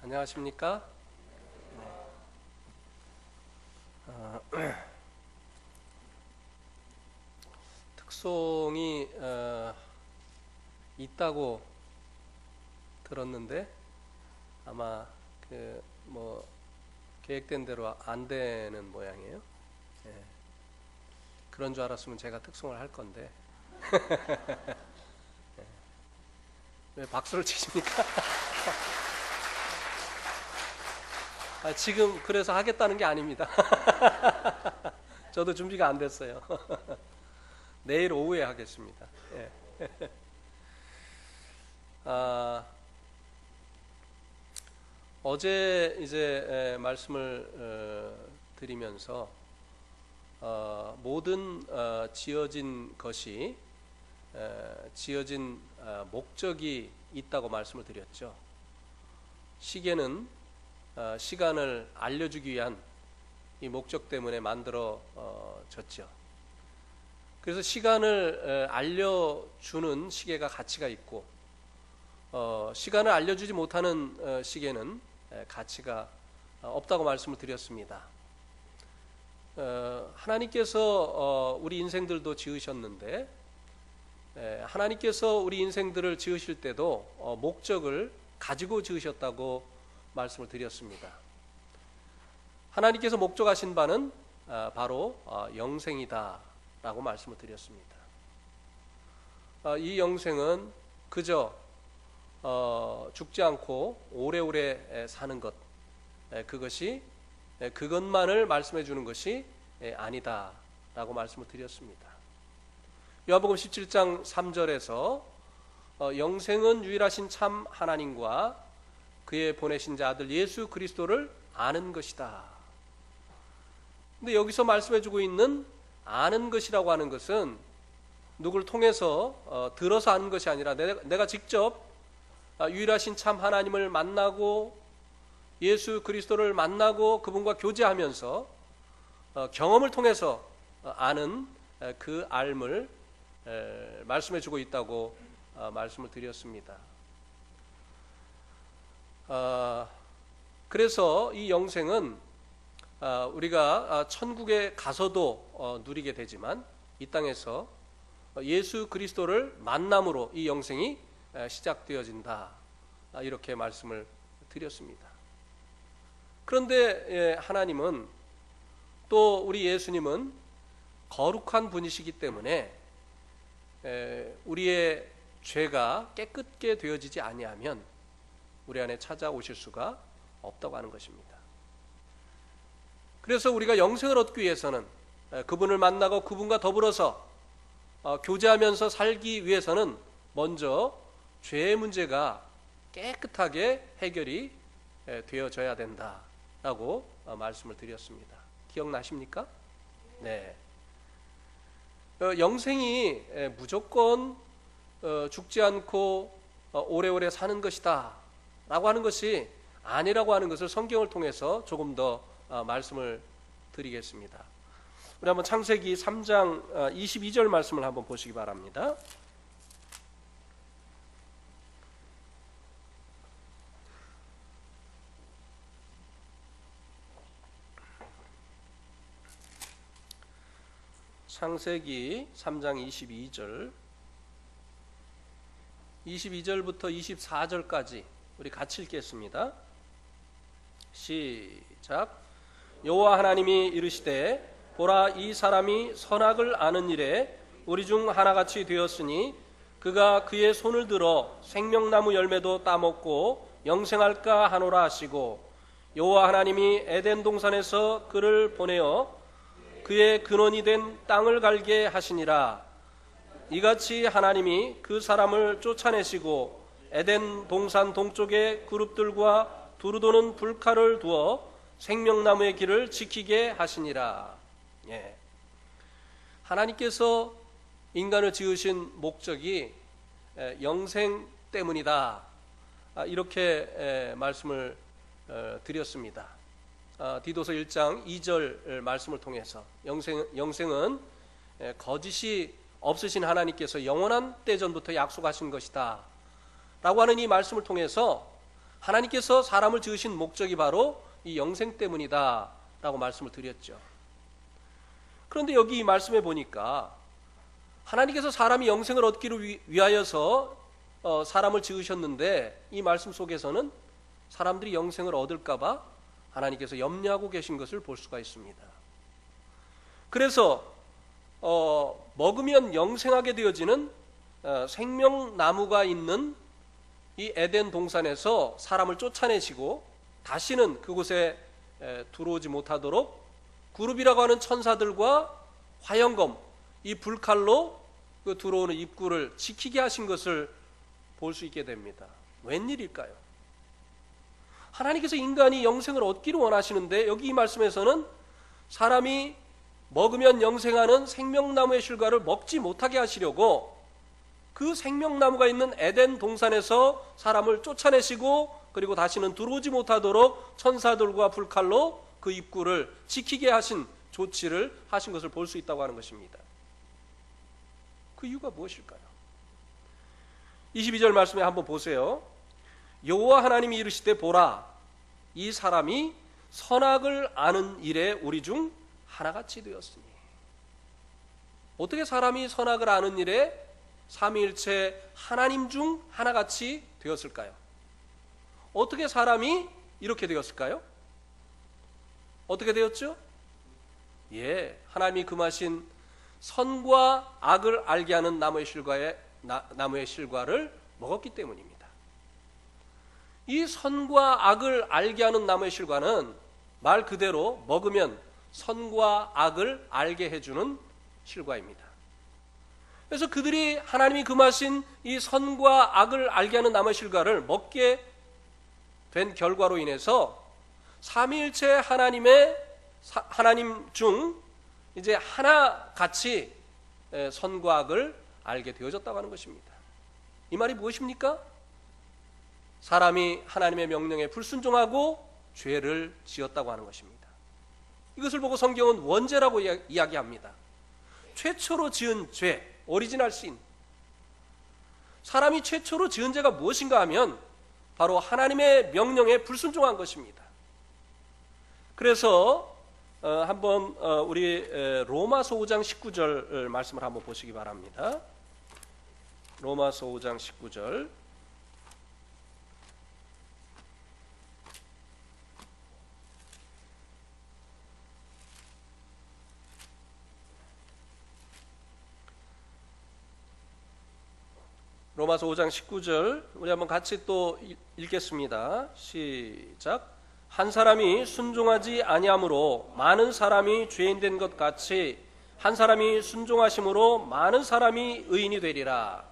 안녕하십니까? 특송이 있다고 들었는데 아마 계획된 대로 안 되는 모양이에요. 예. 그런 줄 알았으면 제가 특송을 할 건데 예. 왜 박수를 치십니까? 지금 그래서 하겠다는 게 아닙니다. 저도 준비가 안 됐어요. 내일 오후에 하겠습니다. 예. 어제 이제 말씀을 드리면서 모든 지어진 것이 지어진 목적이 있다고 말씀을 드렸죠. 시계는 시간을 알려주기 위한 이 목적 때문에 만들어졌죠. 그래서 시간을 알려주는 시계가 가치가 있고 시간을 알려주지 못하는 시계는 가치가 없다고 말씀을 드렸습니다. 하나님께서 우리 인생들도 지으셨는데 하나님께서 우리 인생들을 지으실 때도 목적을 가지고 지으셨다고 말씀을 드렸습니다. 하나님께서 목적하신 바는 바로 영생이다 라고 말씀을 드렸습니다. 이 영생은 그저 죽지 않고 오래오래 사는 것, 그것만을 말씀해 주는 것이 아니다 라고 말씀을 드렸습니다. 요한복음 17장 3절에서 영생은 유일하신 참 하나님과 그의 보내신 자 아들 예수 그리스도를 아는 것이다. 근데 여기서 말씀해 주고 있는 아는 것이라고 하는 것은 누구를 통해서 들어서 아는 것이 아니라 내가 직접 유일하신 참 하나님을 만나고 예수 그리스도를 만나고 그분과 교제하면서 경험을 통해서 아는 그 알을 말씀해 주고 있다고 말씀을 드렸습니다. 그래서 이 영생은 우리가 천국에 가서도 누리게 되지만 이 땅에서 예수 그리스도를 만남으로 이 영생이 시작되어진다 이렇게 말씀을 드렸습니다. 그런데 하나님은 또 우리 예수님은 거룩한 분이시기 때문에 우리의 죄가 깨끗게 되어지지 아니하면 우리 안에 찾아오실 수가 없다고 하는 것입니다. 그래서 우리가 영생을 얻기 위해서는 그분을 만나고 그분과 더불어서 교제하면서 살기 위해서는 먼저 죄의 문제가 깨끗하게 해결이 되어져야 된다라고 말씀을 드렸습니다. 기억나십니까? 네. 영생이 무조건 죽지 않고 오래오래 사는 것이다 라고 하는 것이 아니라고 하는 것을 성경을 통해서 조금 더 말씀을 드리겠습니다. 우리 한번 창세기 3장 22절 말씀을 한번 보시기 바랍니다. 창세기 3장 22절부터 24절까지 우리 같이 읽겠습니다. 시작. 여호와 하나님이 이르시되 보라, 이 사람이 선악을 아는 일에 우리 중 하나같이 되었으니 그가 그의 손을 들어 생명나무 열매도 따먹고 영생할까 하노라 하시고, 여호와 하나님이 에덴 동산에서 그를 보내어 그의 근원이 된 땅을 갈게 하시니라. 이같이 하나님이 그 사람을 쫓아내시고 에덴 동산 동쪽에 그룹들과 두루도는 불칼을 두어 생명나무의 길을 지키게 하시니라. 예. 하나님께서 인간을 지으신 목적이 영생 때문이다 이렇게 말씀을 드렸습니다. 디도서 1장 2절 말씀을 통해서 영생은 거짓이 없으신 하나님께서 영원한 때전부터 약속하신 것이다 라고 하는 이 말씀을 통해서 하나님께서 사람을 지으신 목적이 바로 이 영생 때문이다 라고 말씀을 드렸죠. 그런데 여기 이 말씀에 보니까 하나님께서 사람이 영생을 얻기를 위하여서 사람을 지으셨는데, 이 말씀 속에서는 사람들이 영생을 얻을까 봐 하나님께서 염려하고 계신 것을 볼 수가 있습니다. 그래서 먹으면 영생하게 되어지는 생명나무가 있는 이 에덴 동산에서 사람을 쫓아내시고 다시는 그곳에 들어오지 못하도록 그룹이라고 하는 천사들과 화영검, 이 불칼로 그 들어오는 입구를 지키게 하신 것을 볼 수 있게 됩니다. 웬일일까요? 하나님께서 인간이 영생을 얻기를 원하시는데, 여기 이 말씀에서는 사람이 먹으면 영생하는 생명나무의 실과를 먹지 못하게 하시려고 그 생명나무가 있는 에덴 동산에서 사람을 쫓아내시고, 그리고 다시는 들어오지 못하도록 천사들과 불칼로 그 입구를 지키게 하신 조치를 하신 것을 볼 수 있다고 하는 것입니다. 그 이유가 무엇일까요? 22절 말씀에 한번 보세요. 여호와 하나님이 이르시되 보라, 이 사람이 선악을 아는 일에 우리 중 하나같이 되었으니. 어떻게 사람이 선악을 아는 일에 삼위일체 하나님 중 하나같이 되었을까요? 어떻게 사람이 이렇게 되었을까요? 어떻게 되었죠? 하나님이 금하신 선과 악을 알게 하는 나무의 실과를 먹었기 때문입니다. 이 선과 악을 알게 하는 나무의 실과는 말 그대로 먹으면 선과 악을 알게 해주는 실과입니다. 그래서 그들이 하나님이 금하신 이 선과 악을 알게 하는 나무의 실과를 먹게 된 결과로 인해서 삼위일체 하나님 중 이제 하나같이 선과 악을 알게 되어졌다고 하는 것입니다. 이 말이 무엇입니까? 사람이 하나님의 명령에 불순종하고 죄를 지었다고 하는 것입니다. 이것을 보고 성경은 원죄라고 이야기합니다. 최초로 지은 죄, 오리지널 신. 사람이 최초로 지은 죄가 무엇인가 하면 바로 하나님의 명령에 불순종한 것입니다. 그래서 한번 우리 로마서 5장 19절 말씀을 한번 보시기 바랍니다. 로마서 5장 19절. 로마서 5장 19절 우리 한번 같이 또 읽겠습니다. 시작. 한 사람이 순종하지 아니함으로 많은 사람이 죄인 된 것 같이 한 사람이 순종하심으로 많은 사람이 의인이 되리라.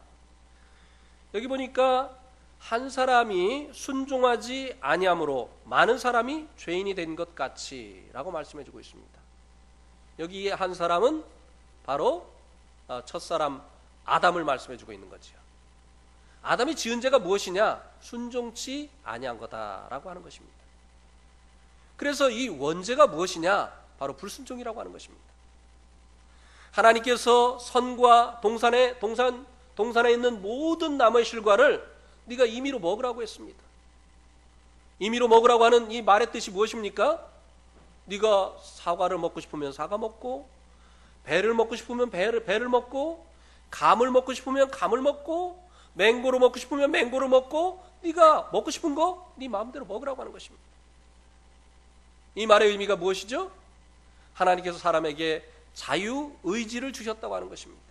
여기 보니까 한 사람이 순종하지 아니함으로 많은 사람이 죄인이 된 것 같이 라고 말씀해 주고 있습니다. 여기 한 사람은 바로 첫사람 아담을 말씀해 주고 있는 거죠. 아담이 지은 죄가 무엇이냐? 순종치 아니한 거다라고 하는 것입니다. 그래서 이 원죄가 무엇이냐? 바로 불순종이라고 하는 것입니다. 하나님께서 선과 동산에 있는 모든 나무의 실과를 네가 임의로 먹으라고 했습니다. 임의로 먹으라고 하는 이 말의 뜻이 무엇입니까? 네가 사과를 먹고 싶으면 사과 먹고, 배를 먹고 싶으면 배를 먹고, 감을 먹고 싶으면 감을 먹고, 맹고를 먹고 싶으면 맹고를 먹고, 네가 먹고 싶은 거 네 마음대로 먹으라고 하는 것입니다. 이 말의 의미가 무엇이죠? 하나님께서 사람에게 자유의지를 주셨다고 하는 것입니다.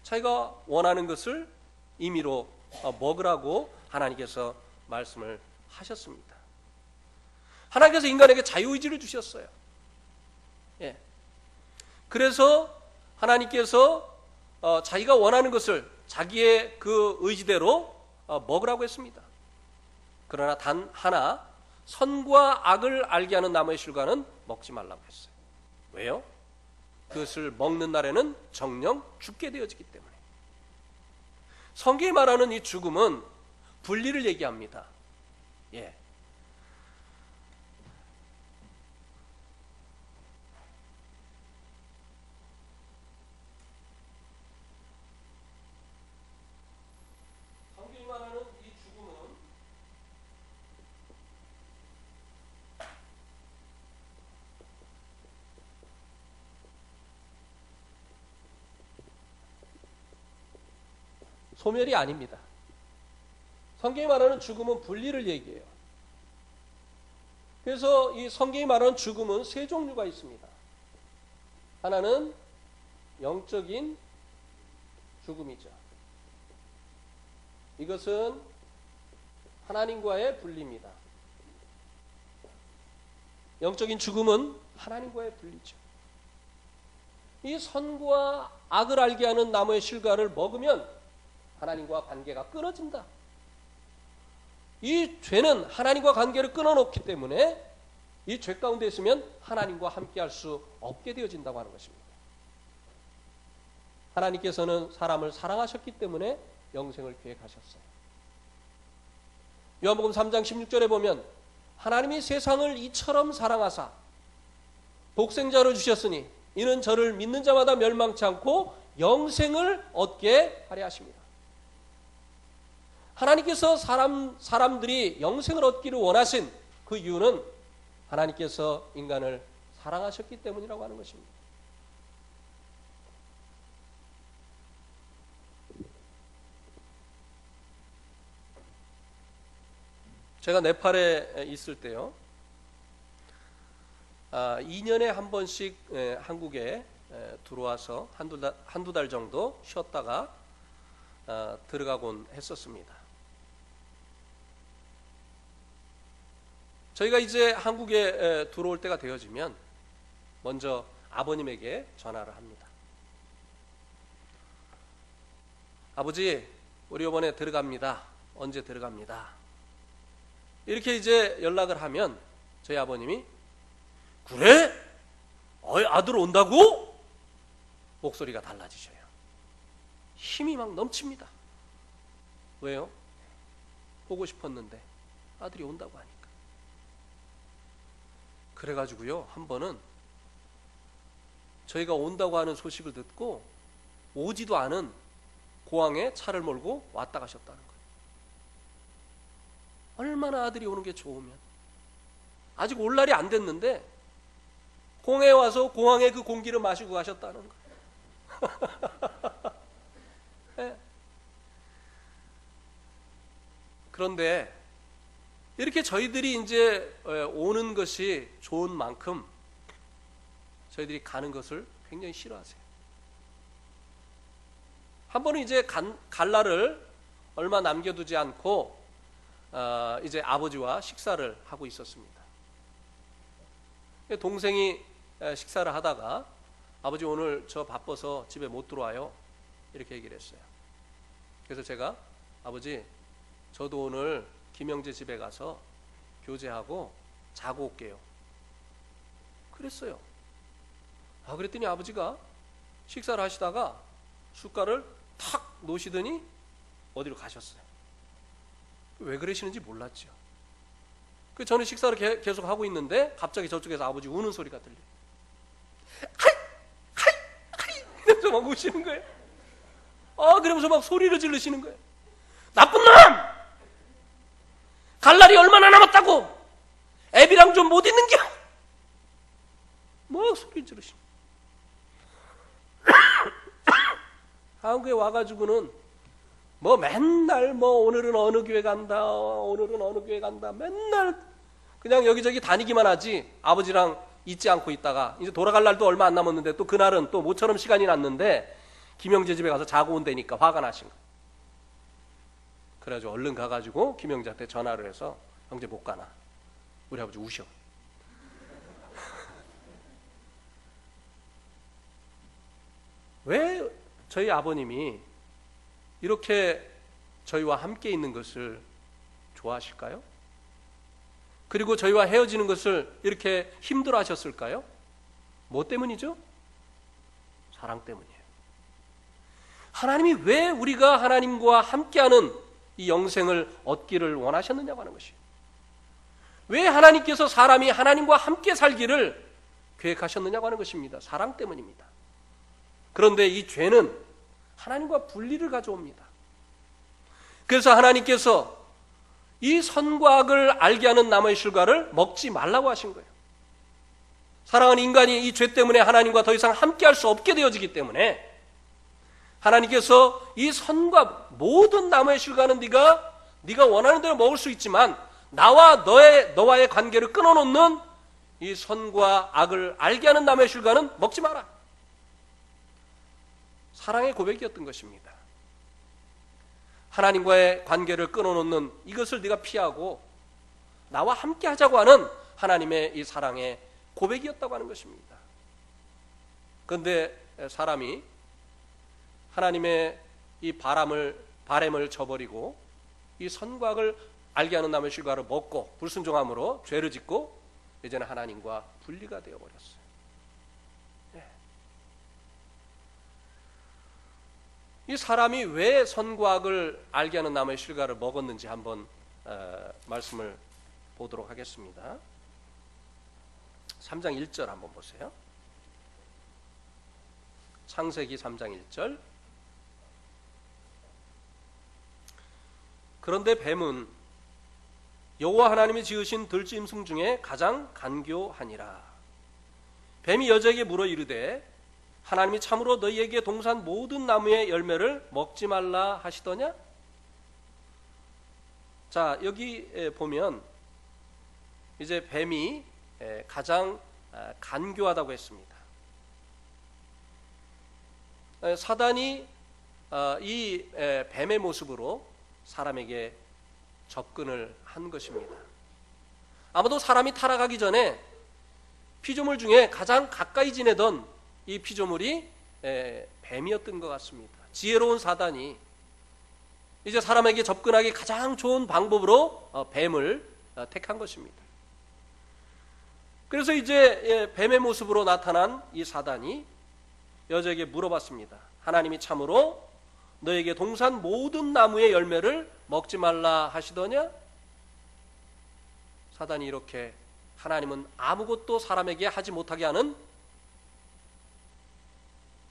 자기가 원하는 것을 임의로 먹으라고 하나님께서 말씀을 하셨습니다. 하나님께서 인간에게 자유의지를 주셨어요. 그래서 하나님께서 자기가 원하는 것을 자기의 그 의지대로 먹으라고 했습니다. 그러나 단 하나, 선과 악을 알게 하는 나무의 실과는 먹지 말라고 했어요. 왜요? 그것을 먹는 날에는 정녕 죽게 되어지기 때문에. 성경이 말하는 이 죽음은 분리를 얘기합니다. 성경이 말하는 이 죽음은 소멸이 아닙니다. 성경이 말하는 죽음은 분리를 얘기해요. 그래서 이 성경이 말하는 죽음은 세 종류가 있습니다. 하나는 영적인 죽음이죠. 이것은 하나님과의 분리입니다. 영적인 죽음은 하나님과의 분리죠. 이 선과 악을 알게 하는 나무의 실과를 먹으면 하나님과 관계가 끊어진다. 이 죄는 하나님과 관계를 끊어놓기 때문에 이 죄 가운데 있으면 하나님과 함께할 수 없게 되어진다고 하는 것입니다. 하나님께서는 사람을 사랑하셨기 때문에 영생을 계획하셨어요. 요한복음 3장 16절에 보면 하나님이 세상을 이처럼 사랑하사 독생자로 주셨으니 이는 저를 믿는 자마다 멸망치 않고 영생을 얻게 하려 하십니다. 하나님께서 사람들이 영생을 얻기를 원하신 그 이유는 하나님께서 인간을 사랑하셨기 때문이라고 하는 것입니다. 제가 네팔에 있을 때요, 2년에 한 번씩 한국에 들어와서 한두 달 정도 쉬었다가 들어가곤 했었습니다. 저희가 이제 한국에 들어올 때가 되어지면 먼저 아버님에게 전화를 합니다. 아버지, 우리 이번에 들어갑니다. 언제 들어갑니다. 이렇게 이제 연락을 하면 저희 아버님이 그래? 아들 온다고? 목소리가 달라지셔요. 힘이 막 넘칩니다. 왜요? 보고 싶었는데 아들이 온다고 하니까. 그래가지고요, 한 번은 저희가 온다고 하는 소식을 듣고 오지도 않은 고항에 차를 몰고 왔다 가셨다는 거예요. 얼마나 아들이 오는 게 좋으면. 아직 올 날이 안 됐는데 공항에 와서 공항에 그 공기를 마시고 가셨다는 거예요. 네. 그런데 이렇게 저희들이 이제 오는 것이 좋은 만큼 저희들이 가는 것을 굉장히 싫어하세요. 한 번은 이제 갈 날을 얼마 남겨두지 않고 이제 아버지와 식사를 하고 있었습니다. 동생이 식사를 하다가 아버지 오늘 저 바빠서 집에 못 들어와요. 이렇게 얘기를 했어요. 그래서 제가 아버지 저도 오늘 김영재 집에 가서 교제하고 자고 올게요. 그랬어요. 그랬더니 아버지가 식사를 하시다가 숟갈을 탁 놓으시더니 어디로 가셨어요. 왜 그러시는지 몰랐죠. 저는 식사를 계속 하고 있는데 갑자기 저쪽에서 아버지 우는 소리가 들려요. 하이! 하이! 하이! 이러면서 막 우시는 거예요. 그러면서 막 소리를 지르시는 거예요. 나쁜 놈! 갈 날이 얼마나 남았다고! 애비랑 좀 못 있는겨! 뭐 소리 지르시는 한국에 와가지고는 뭐 맨날 뭐 오늘은 어느 교회 간다, 오늘은 어느 교회 간다, 맨날 그냥 여기저기 다니기만 하지 아버지랑 있지 않고 있다가 이제 돌아갈 날도 얼마 안 남았는데 또 그날은 또 모처럼 시간이 났는데 김영재 집에 가서 자고 온다니까 화가 나신 거예요. 그래가지고 얼른 가가지고 김영재한테 전화를 해서 형제 못 가나? 우리 아버지 우셔. 왜 저희 아버님이 이렇게 저희와 함께 있는 것을 좋아하실까요? 그리고 저희와 헤어지는 것을 이렇게 힘들어 하셨을까요? 뭐 때문이죠? 사랑 때문이에요. 하나님이 왜 우리가 하나님과 함께하는 이 영생을 얻기를 원하셨느냐고 하는 것이에요. 왜 하나님께서 사람이 하나님과 함께 살기를 계획하셨느냐고 하는 것입니다. 사랑 때문입니다. 그런데 이 죄는 하나님과 분리를 가져옵니다. 그래서 하나님께서 이 선과 악을 알게 하는 나무의 실과를 먹지 말라고 하신 거예요. 사랑하는 인간이 이 죄 때문에 하나님과 더 이상 함께할 수 없게 되어지기 때문에 하나님께서 이 선과 모든 나무의 실과는 네가 원하는 대로 먹을 수 있지만 너와의 관계를 끊어놓는 이 선과 악을 알게 하는 나무의 실과는 먹지 마라. 사랑의 고백이었던 것입니다. 하나님과의 관계를 끊어놓는 이것을 네가 피하고 나와 함께 하자고 하는 하나님의 이 사랑의 고백이었다고 하는 것입니다. 그런데 사람이 하나님의 이 바램을 저버리고 이 선과 악을 알게 하는 나무의 실과를 먹고 불순종함으로 죄를 짓고 이제는 하나님과 분리가 되어버렸어요. 이 사람이 왜 선과 악을 알게 하는 나무의 실과를 먹었는지 한번 말씀을 보도록 하겠습니다. 3장 1절 한번 보세요. 창세기 3장 1절. 그런데 뱀은 여호와 하나님이 지으신 들짐승 중에 가장 간교하니라. 뱀이 여자에게 물어 이르되 하나님이 참으로 너희에게 동산 모든 나무의 열매를 먹지 말라 하시더냐? 자, 여기 보면 이제 뱀이 가장 간교하다고 했습니다. 사단이 이 뱀의 모습으로 사람에게 접근을 한 것입니다. 아마도 사람이 타락하기 전에 피조물 중에 가장 가까이 지내던 이 피조물이 뱀이었던 것 같습니다. 지혜로운 사단이 이제 사람에게 접근하기 가장 좋은 방법으로 뱀을 택한 것입니다. 그래서 이제 뱀의 모습으로 나타난 이 사단이 여자에게 물어봤습니다. 하나님이 참으로 너에게 동산 모든 나무의 열매를 먹지 말라 하시더냐? 사단이 이렇게 하나님은 아무것도 사람에게 하지 못하게 하는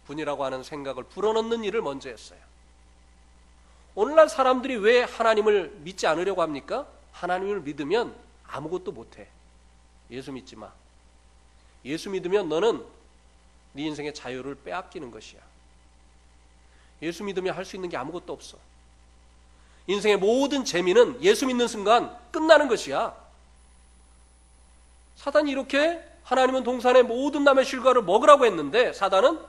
분이라고 하는 생각을 불어넣는 일을 먼저 했어요. 오늘날 사람들이 왜 하나님을 믿지 않으려고 합니까? 하나님을 믿으면 아무것도 못해. 예수 믿지 마. 예수 믿으면 너는 네 인생의 자유를 빼앗기는 것이야. 예수 믿으면 할 수 있는 게 아무것도 없어. 인생의 모든 재미는 예수 믿는 순간 끝나는 것이야. 사단이 이렇게 하나님은 동산의 모든 나무의 실과를 먹으라고 했는데 사단은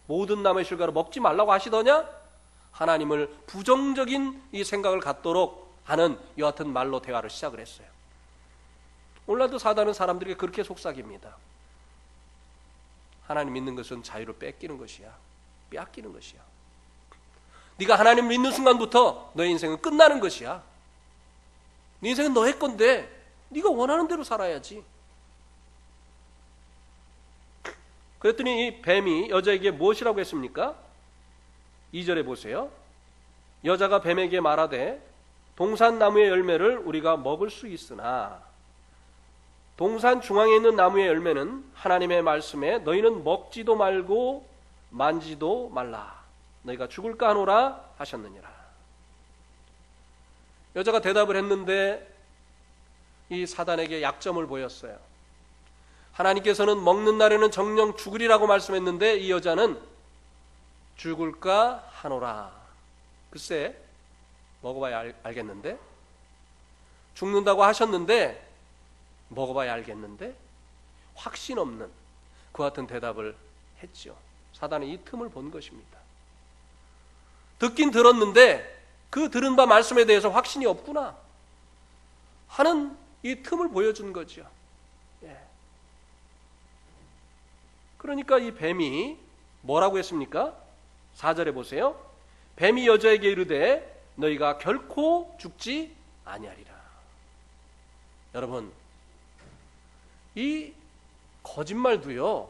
모든 나무의 실과를 먹지 말라고 하시더냐? 하나님을 부정적인 이 생각을 갖도록 하는 여하튼 말로 대화를 시작을 했어요. 오늘날도 사단은 사람들에게 그렇게 속삭입니다. 하나님 믿는 것은 자유를 뺏기는 것이야. 빼앗기는 것이야. 네가 하나님을 믿는 순간부터 너의 인생은 끝나는 것이야. 네 인생은 너의 건데 네가 원하는 대로 살아야지. 그랬더니 이 뱀이 여자에게 무엇이라고 했습니까? 2절에 보세요. 여자가 뱀에게 말하되 동산 나무의 열매를 우리가 먹을 수 있으나 동산 중앙에 있는 나무의 열매는 하나님의 말씀에 너희는 먹지도 말고 만지도 말라. 너희가 죽을까 하노라 하셨느니라. 여자가 대답을 했는데 이 사단에게 약점을 보였어요. 하나님께서는 먹는 날에는 정녕 죽으리라고 말씀했는데 이 여자는 죽을까 하노라. 글쎄 먹어봐야 알겠는데, 죽는다고 하셨는데 먹어봐야 알겠는데, 확신 없는 그와 같은 대답을 했죠. 사단은 이 틈을 본 것입니다. 듣긴 들었는데 그 들은 바 말씀에 대해서 확신이 없구나 하는 이 틈을 보여준 거죠. 그러니까 이 뱀이 뭐라고 했습니까? 4절에 보세요. 뱀이 여자에게 이르되 너희가 결코 죽지 아니하리라. 여러분, 이 거짓말도요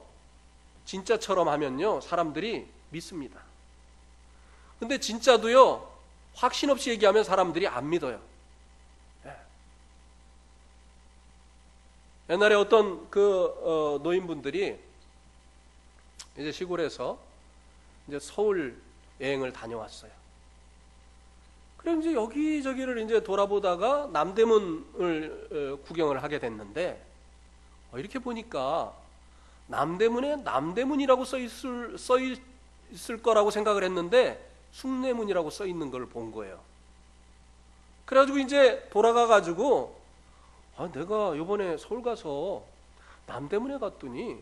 진짜처럼 하면요 사람들이 믿습니다. 근데 진짜도요 확신 없이 얘기하면 사람들이 안 믿어요. 옛날에 어떤 노인분들이 이제 시골에서 이제 서울 여행을 다녀왔어요. 그럼 이제 여기저기를 이제 돌아보다가 남대문을 구경을 하게 됐는데 이렇게 보니까 남대문에 남대문이라고 써 있을 거라고 생각을 했는데 숭례문이라고 써 있는 걸 본 거예요. 그래가지고 이제 돌아가가지고 내가 이번에 서울 가서 남대문에 갔더니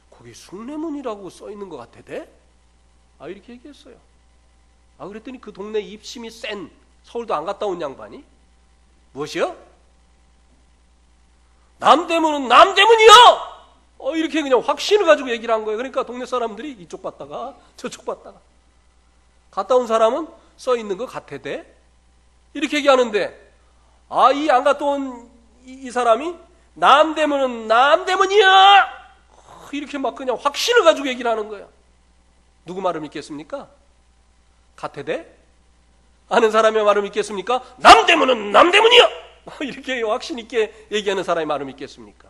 거기 숭례문이라고 써 있는 것 같아. 이렇게 얘기했어요. 그랬더니 그 동네 입심이 센 서울도 안 갔다 온 양반이 무엇이요? 남대문은 남대문이요! 이렇게 그냥 확신을 가지고 얘기를 한 거예요. 그러니까 동네 사람들이 이쪽 봤다가 저쪽 봤다가 갔다 온 사람은 써 있는 것 같대. 이렇게 얘기하는데 이 안 갔다 온 이 사람이 남대문은 남대문이야! 이렇게 막 그냥 확신을 가지고 얘기를 하는 거야. 누구 말을 믿겠습니까? 가태대? 아는 사람의 말을 믿겠습니까? 남대문은 남대문이야! 이렇게 확신 있게 얘기하는 사람의 말을 믿겠습니까?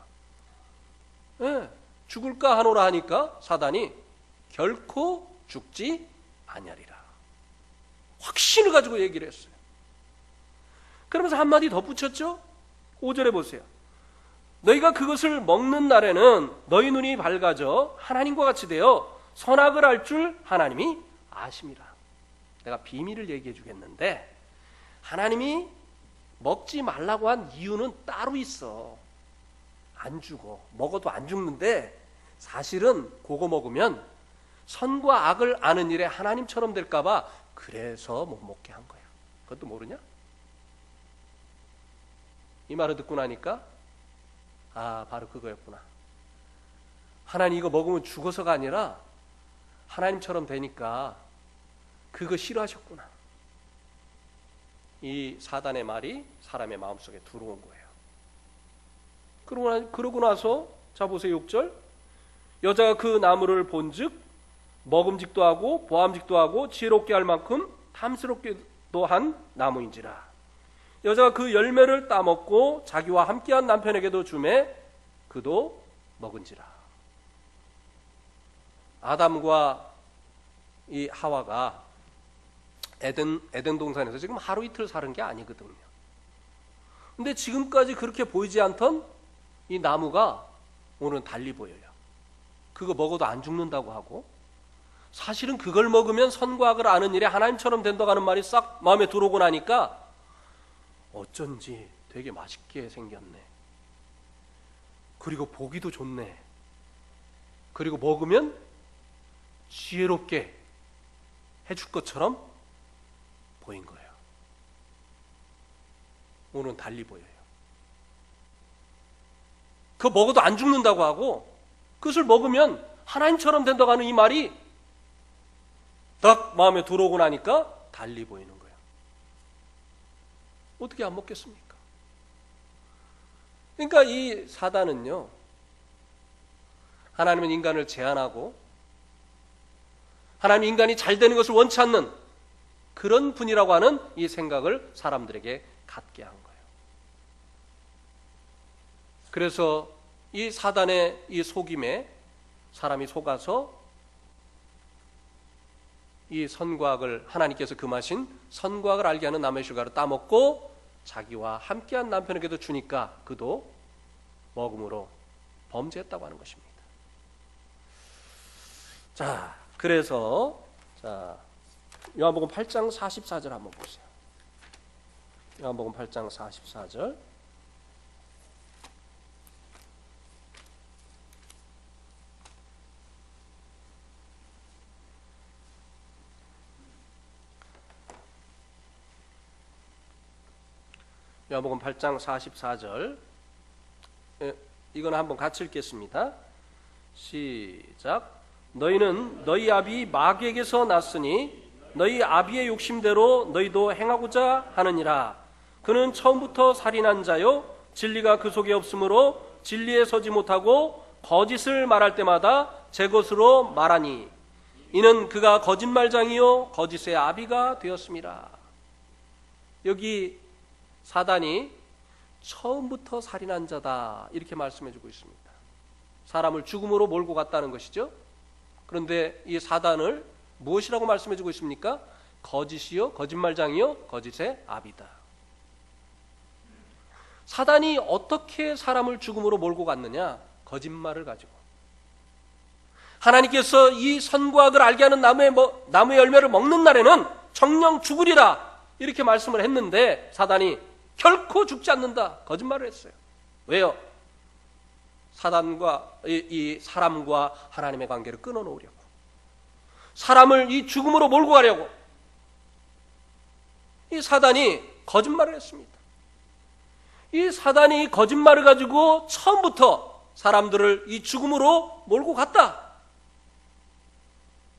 네, 죽을까 하노라 하니까 사단이 결코 죽지 아니하리라. 확신을 가지고 얘기를 했어요. 그러면서 한마디 덧붙였죠? 5절에 보세요. 너희가 그것을 먹는 날에는 너희 눈이 밝아져 하나님과 같이 되어 선악을 알 줄 하나님이 아심이라. 내가 비밀을 얘기해 주겠는데 하나님이 먹지 말라고 한 이유는 따로 있어. 안 죽어. 먹어도 안 죽는데 사실은 그거 먹으면 선과 악을 아는 일에 하나님처럼 될까 봐 그래서 못 먹게 한 거야. 그것도 모르냐? 이 말을 듣고 나니까 바로 그거였구나. 하나님 이거 먹으면 죽어서가 아니라 하나님처럼 되니까 그거 싫어하셨구나. 이 사단의 말이 사람의 마음속에 들어온 거예요. 그러고 나서 자 보세요. 6절. 여자가 그 나무를 본즉 먹음직도 하고 보암직도 하고 지혜롭게 할 만큼 탐스럽게도 한 나무인지라. 여자가 그 열매를 따먹고 자기와 함께한 남편에게도 주매 그도 먹은지라. 아담과 이 하와가 에덴 동산에서 지금 하루 이틀 사는 게 아니거든요. 근데 지금까지 그렇게 보이지 않던 이 나무가 오늘은 달리 보여요. 그거 먹어도 안 죽는다고 하고 사실은 그걸 먹으면 선과 악을 아는 일에 하나님처럼 된다고 하는 말이 싹 마음에 들어오고 나니까 어쩐지 되게 맛있게 생겼네. 그리고 보기도 좋네. 그리고 먹으면 지혜롭게 해줄 것처럼 보인 거예요. 오늘은 달리 보여요. 그거 먹어도 안 죽는다고 하고 그것을 먹으면 하나님처럼 된다고 하는 이 말이 딱 마음에 들어오고 나니까 달리 보이는 거예요. 어떻게 안 먹겠습니까? 그러니까 이 사단은요, 하나님은 인간을 제한하고 하나님 인간이 잘 되는 것을 원치 않는 그런 분이라고 하는 이 생각을 사람들에게 갖게 한 거예요. 그래서 이 사단의 이 속임에 사람이 속아서 이 선과 악을 하나님께서 금하신 선과 악을 알게 하는 나무의 실과를 따먹고 자기와 함께한 남편에게도 주니까 그도 먹음으로 범죄했다고 하는 것입니다. 자, 그래서 요한복음 8장 44절 한번 보세요. 요한복음 8장 44절. 요한복음 8장 44절. 이거는 한번 같이 읽겠습니다. 시작. 너희는 너희 아비 마귀에게서 났으니 너희 아비의 욕심대로 너희도 행하고자 하느니라. 그는 처음부터 살인한 자요 진리가 그 속에 없으므로 진리에 서지 못하고 거짓을 말할 때마다 제 것으로 말하니 이는 그가 거짓말장이요 거짓의 아비가 되었습니다. 여기 사단이 처음부터 살인한 자다 이렇게 말씀해주고 있습니다. 사람을 죽음으로 몰고 갔다는 것이죠. 그런데 이 사단을 무엇이라고 말씀해주고 있습니까? 거짓이요 거짓말장이요 거짓의 아비다. 사단이 어떻게 사람을 죽음으로 몰고 갔느냐? 거짓말을 가지고. 하나님께서 이 선과 악을 알게 하는 나무의 열매를 먹는 날에는 정령 죽으리라 이렇게 말씀을 했는데 사단이 결코 죽지 않는다 거짓말을 했어요. 왜요? 사단과 이 사람과 하나님의 관계를 끊어놓으려고, 사람을 이 죽음으로 몰고 가려고 이 사단이 거짓말을 했습니다. 이 사단이 거짓말을 가지고 처음부터 사람들을 이 죽음으로 몰고 갔다.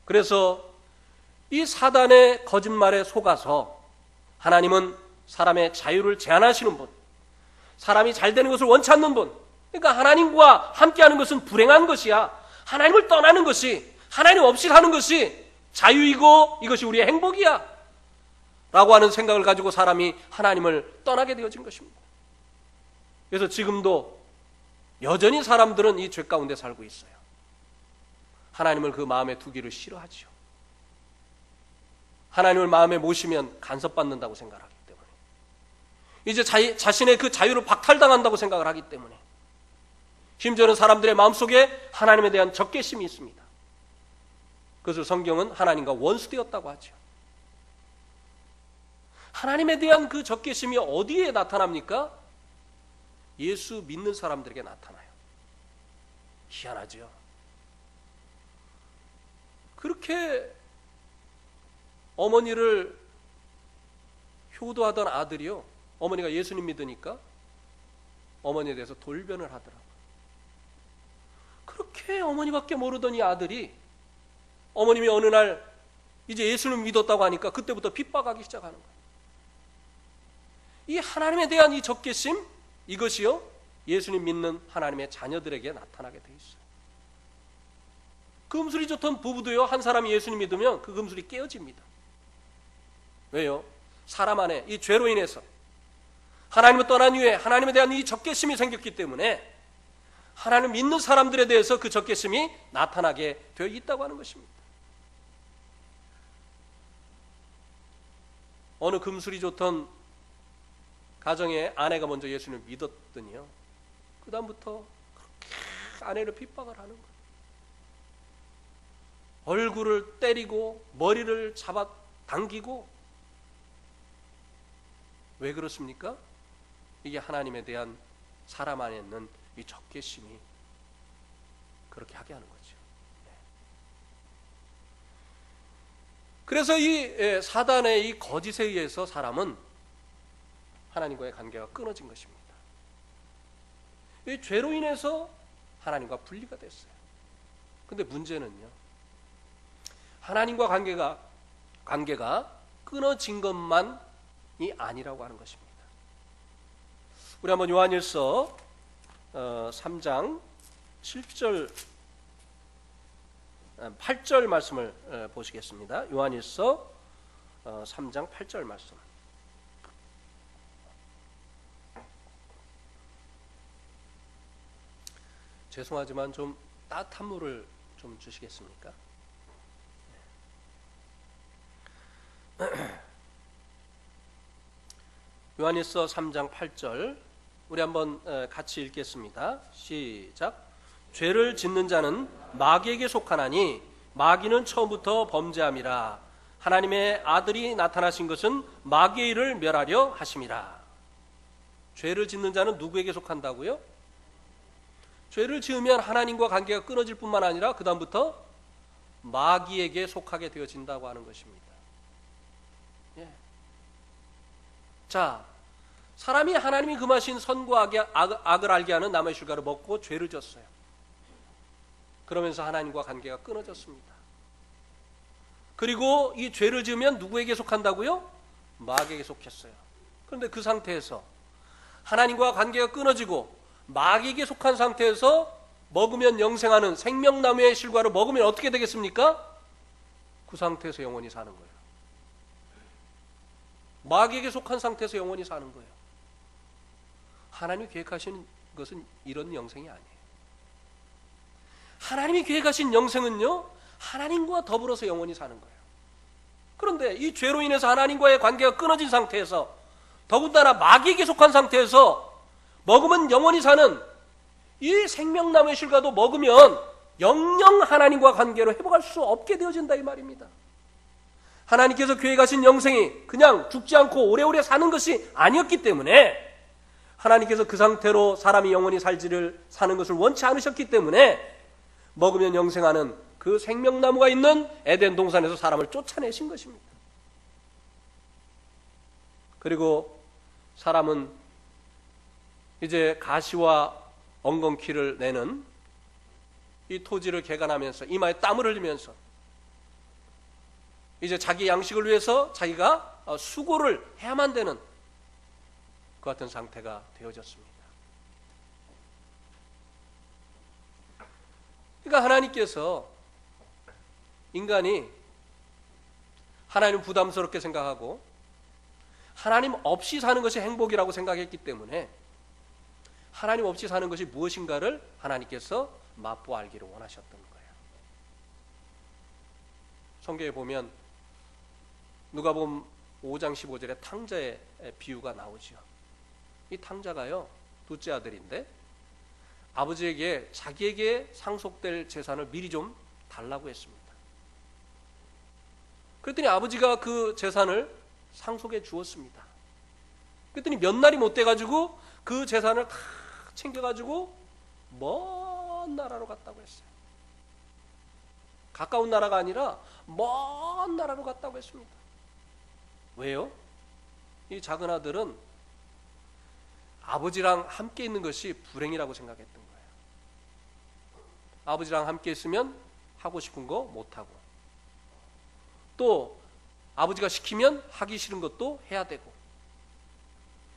그래서 이 사단의 거짓말에 속아서 하나님은 사람의 자유를 제한하시는 분, 사람이 잘 되는 것을 원치 않는 분, 그러니까 하나님과 함께하는 것은 불행한 것이야, 하나님을 떠나는 것이, 하나님 없이 사는 것이 자유이고 이것이 우리의 행복이야 라고 하는 생각을 가지고 사람이 하나님을 떠나게 되어진 것입니다. 그래서 지금도 여전히 사람들은 이 죄 가운데 살고 있어요. 하나님을 그 마음에 두기를 싫어하지요. 하나님을 마음에 모시면 간섭받는다고 생각하기 때문에, 이제 자신의 그 자유를 박탈당한다고 생각을 하기 때문에, 심지어는 사람들의 마음속에 하나님에 대한 적개심이 있습니다. 그것을 성경은 하나님과 원수되었다고 하죠. 하나님에 대한 그 적개심이 어디에 나타납니까? 예수 믿는 사람들에게 나타나요. 희한하죠. 그렇게 어머니를 효도하던 아들이요, 어머니가 예수님 믿으니까 어머니에 대해서 돌변을 하더라고요. 그렇게 어머니밖에 모르던 이 아들이 어머님이 어느 날 이제 예수님 믿었다고 하니까 그때부터 핍박하기 시작하는 거예요. 이 하나님에 대한 이 적개심, 이것이요 예수님 믿는 하나님의 자녀들에게 나타나게 돼 있어요. 금술이 좋던 부부도요, 한 사람이 예수님 믿으면 그 금술이 깨어집니다. 왜요? 사람 안에 이 죄로 인해서 하나님을 떠난 이후에 하나님에 대한 이 적개심이 생겼기 때문에 하나님 믿는 사람들에 대해서 그 적개심이 나타나게 되어 있다고 하는 것입니다. 어느 금술이 좋던 가정에 아내가 먼저 예수님을 믿었더니요, 그 다음부터 그렇게 아내를 핍박을 하는 거예요. 얼굴을 때리고 머리를 잡아 당기고. 왜 그렇습니까? 이게 하나님에 대한 사람 안에 있는 이 적개심이 그렇게 하게 하는 거죠. 그래서 이 사단의 이 거짓에 의해서 사람은 하나님과의 관계가 끊어진 것입니다. 이 죄로 인해서 하나님과 분리가 됐어요. 근데 문제는요, 하나님과 관계가 끊어진 것만이 아니라고 하는 것입니다. 우리 한번 요한일서 3장 7절 8절 말씀을 보시겠습니다. 요한일서 3장 8절 말씀. 죄송하지만 좀 따뜻한 물을 좀 주시겠습니까? 요한일서 3장 8절 우리 한번 같이 읽겠습니다. 시작. 죄를 짓는 자는 마귀에게 속하나니 마귀는 처음부터 범죄함이라. 하나님의 아들이 나타나신 것은 마귀의 일을 멸하려 하심이라. 죄를 짓는 자는 누구에게 속한다고요? 죄를 지으면 하나님과 관계가 끊어질 뿐만 아니라 그 다음부터 마귀에게 속하게 되어진다고 하는 것입니다. 예. 자, 사람이 하나님이 금하신 선과 악을 알게 하는 나무의 실과를 먹고 죄를 졌어요. 그러면서 하나님과 관계가 끊어졌습니다. 그리고 이 죄를 지으면 누구에게 속한다고요? 마귀에게 속했어요. 그런데 그 상태에서 하나님과 관계가 끊어지고 마귀에게 속한 상태에서 먹으면 영생하는 생명나무의 실과를 먹으면 어떻게 되겠습니까? 그 상태에서 영원히 사는 거예요. 마귀에게 속한 상태에서 영원히 사는 거예요. 하나님이 계획하시는 것은 이런 영생이 아니에요. 하나님이 계획하신 영생은요, 하나님과 더불어서 영원히 사는 거예요. 그런데 이 죄로 인해서 하나님과의 관계가 끊어진 상태에서, 더군다나 마귀에게 속한 상태에서 먹으면 영원히 사는 이 생명나무의 실과도 먹으면 영영 하나님과 관계로 회복할 수 없게 되어진다 이 말입니다. 하나님께서 교회 가신 영생이 그냥 죽지 않고 오래오래 사는 것이 아니었기 때문에, 하나님께서 그 상태로 사람이 영원히 사는 것을 원치 않으셨기 때문에 먹으면 영생하는 그 생명나무가 있는 에덴 동산에서 사람을 쫓아내신 것입니다. 그리고 사람은 이제 가시와 엉겅퀴를 내는 이 토지를 개간하면서 이마에 땀을 흘리면서 이제 자기 양식을 위해서 자기가 수고를 해야만 되는 그 같은 상태가 되어졌습니다. 그러니까 하나님께서 인간이 하나님 부담스럽게 생각하고 하나님 없이 사는 것이 행복이라고 생각했기 때문에 하나님 없이 사는 것이 무엇인가를 하나님께서 맛보 알기를 원하셨던 거예요. 성경에 보면 누가복음 5장 15절에 탕자의 비유가 나오죠. 이 탕자가요, 둘째 아들인데 아버지에게 자기에게 상속될 재산을 미리 좀 달라고 했습니다. 그랬더니 아버지가 그 재산을 상속해 주었습니다. 그랬더니 몇 날이 못 돼가지고 그 재산을 다 챙겨가지고 먼 나라로 갔다고 했어요. 가까운 나라가 아니라 먼 나라로 갔다고 했습니다. 왜요? 이 작은 아들은 아버지랑 함께 있는 것이 불행이라고 생각했던 거예요. 아버지랑 함께 있으면 하고 싶은 거 못하고, 또 아버지가 시키면 하기 싫은 것도 해야 되고,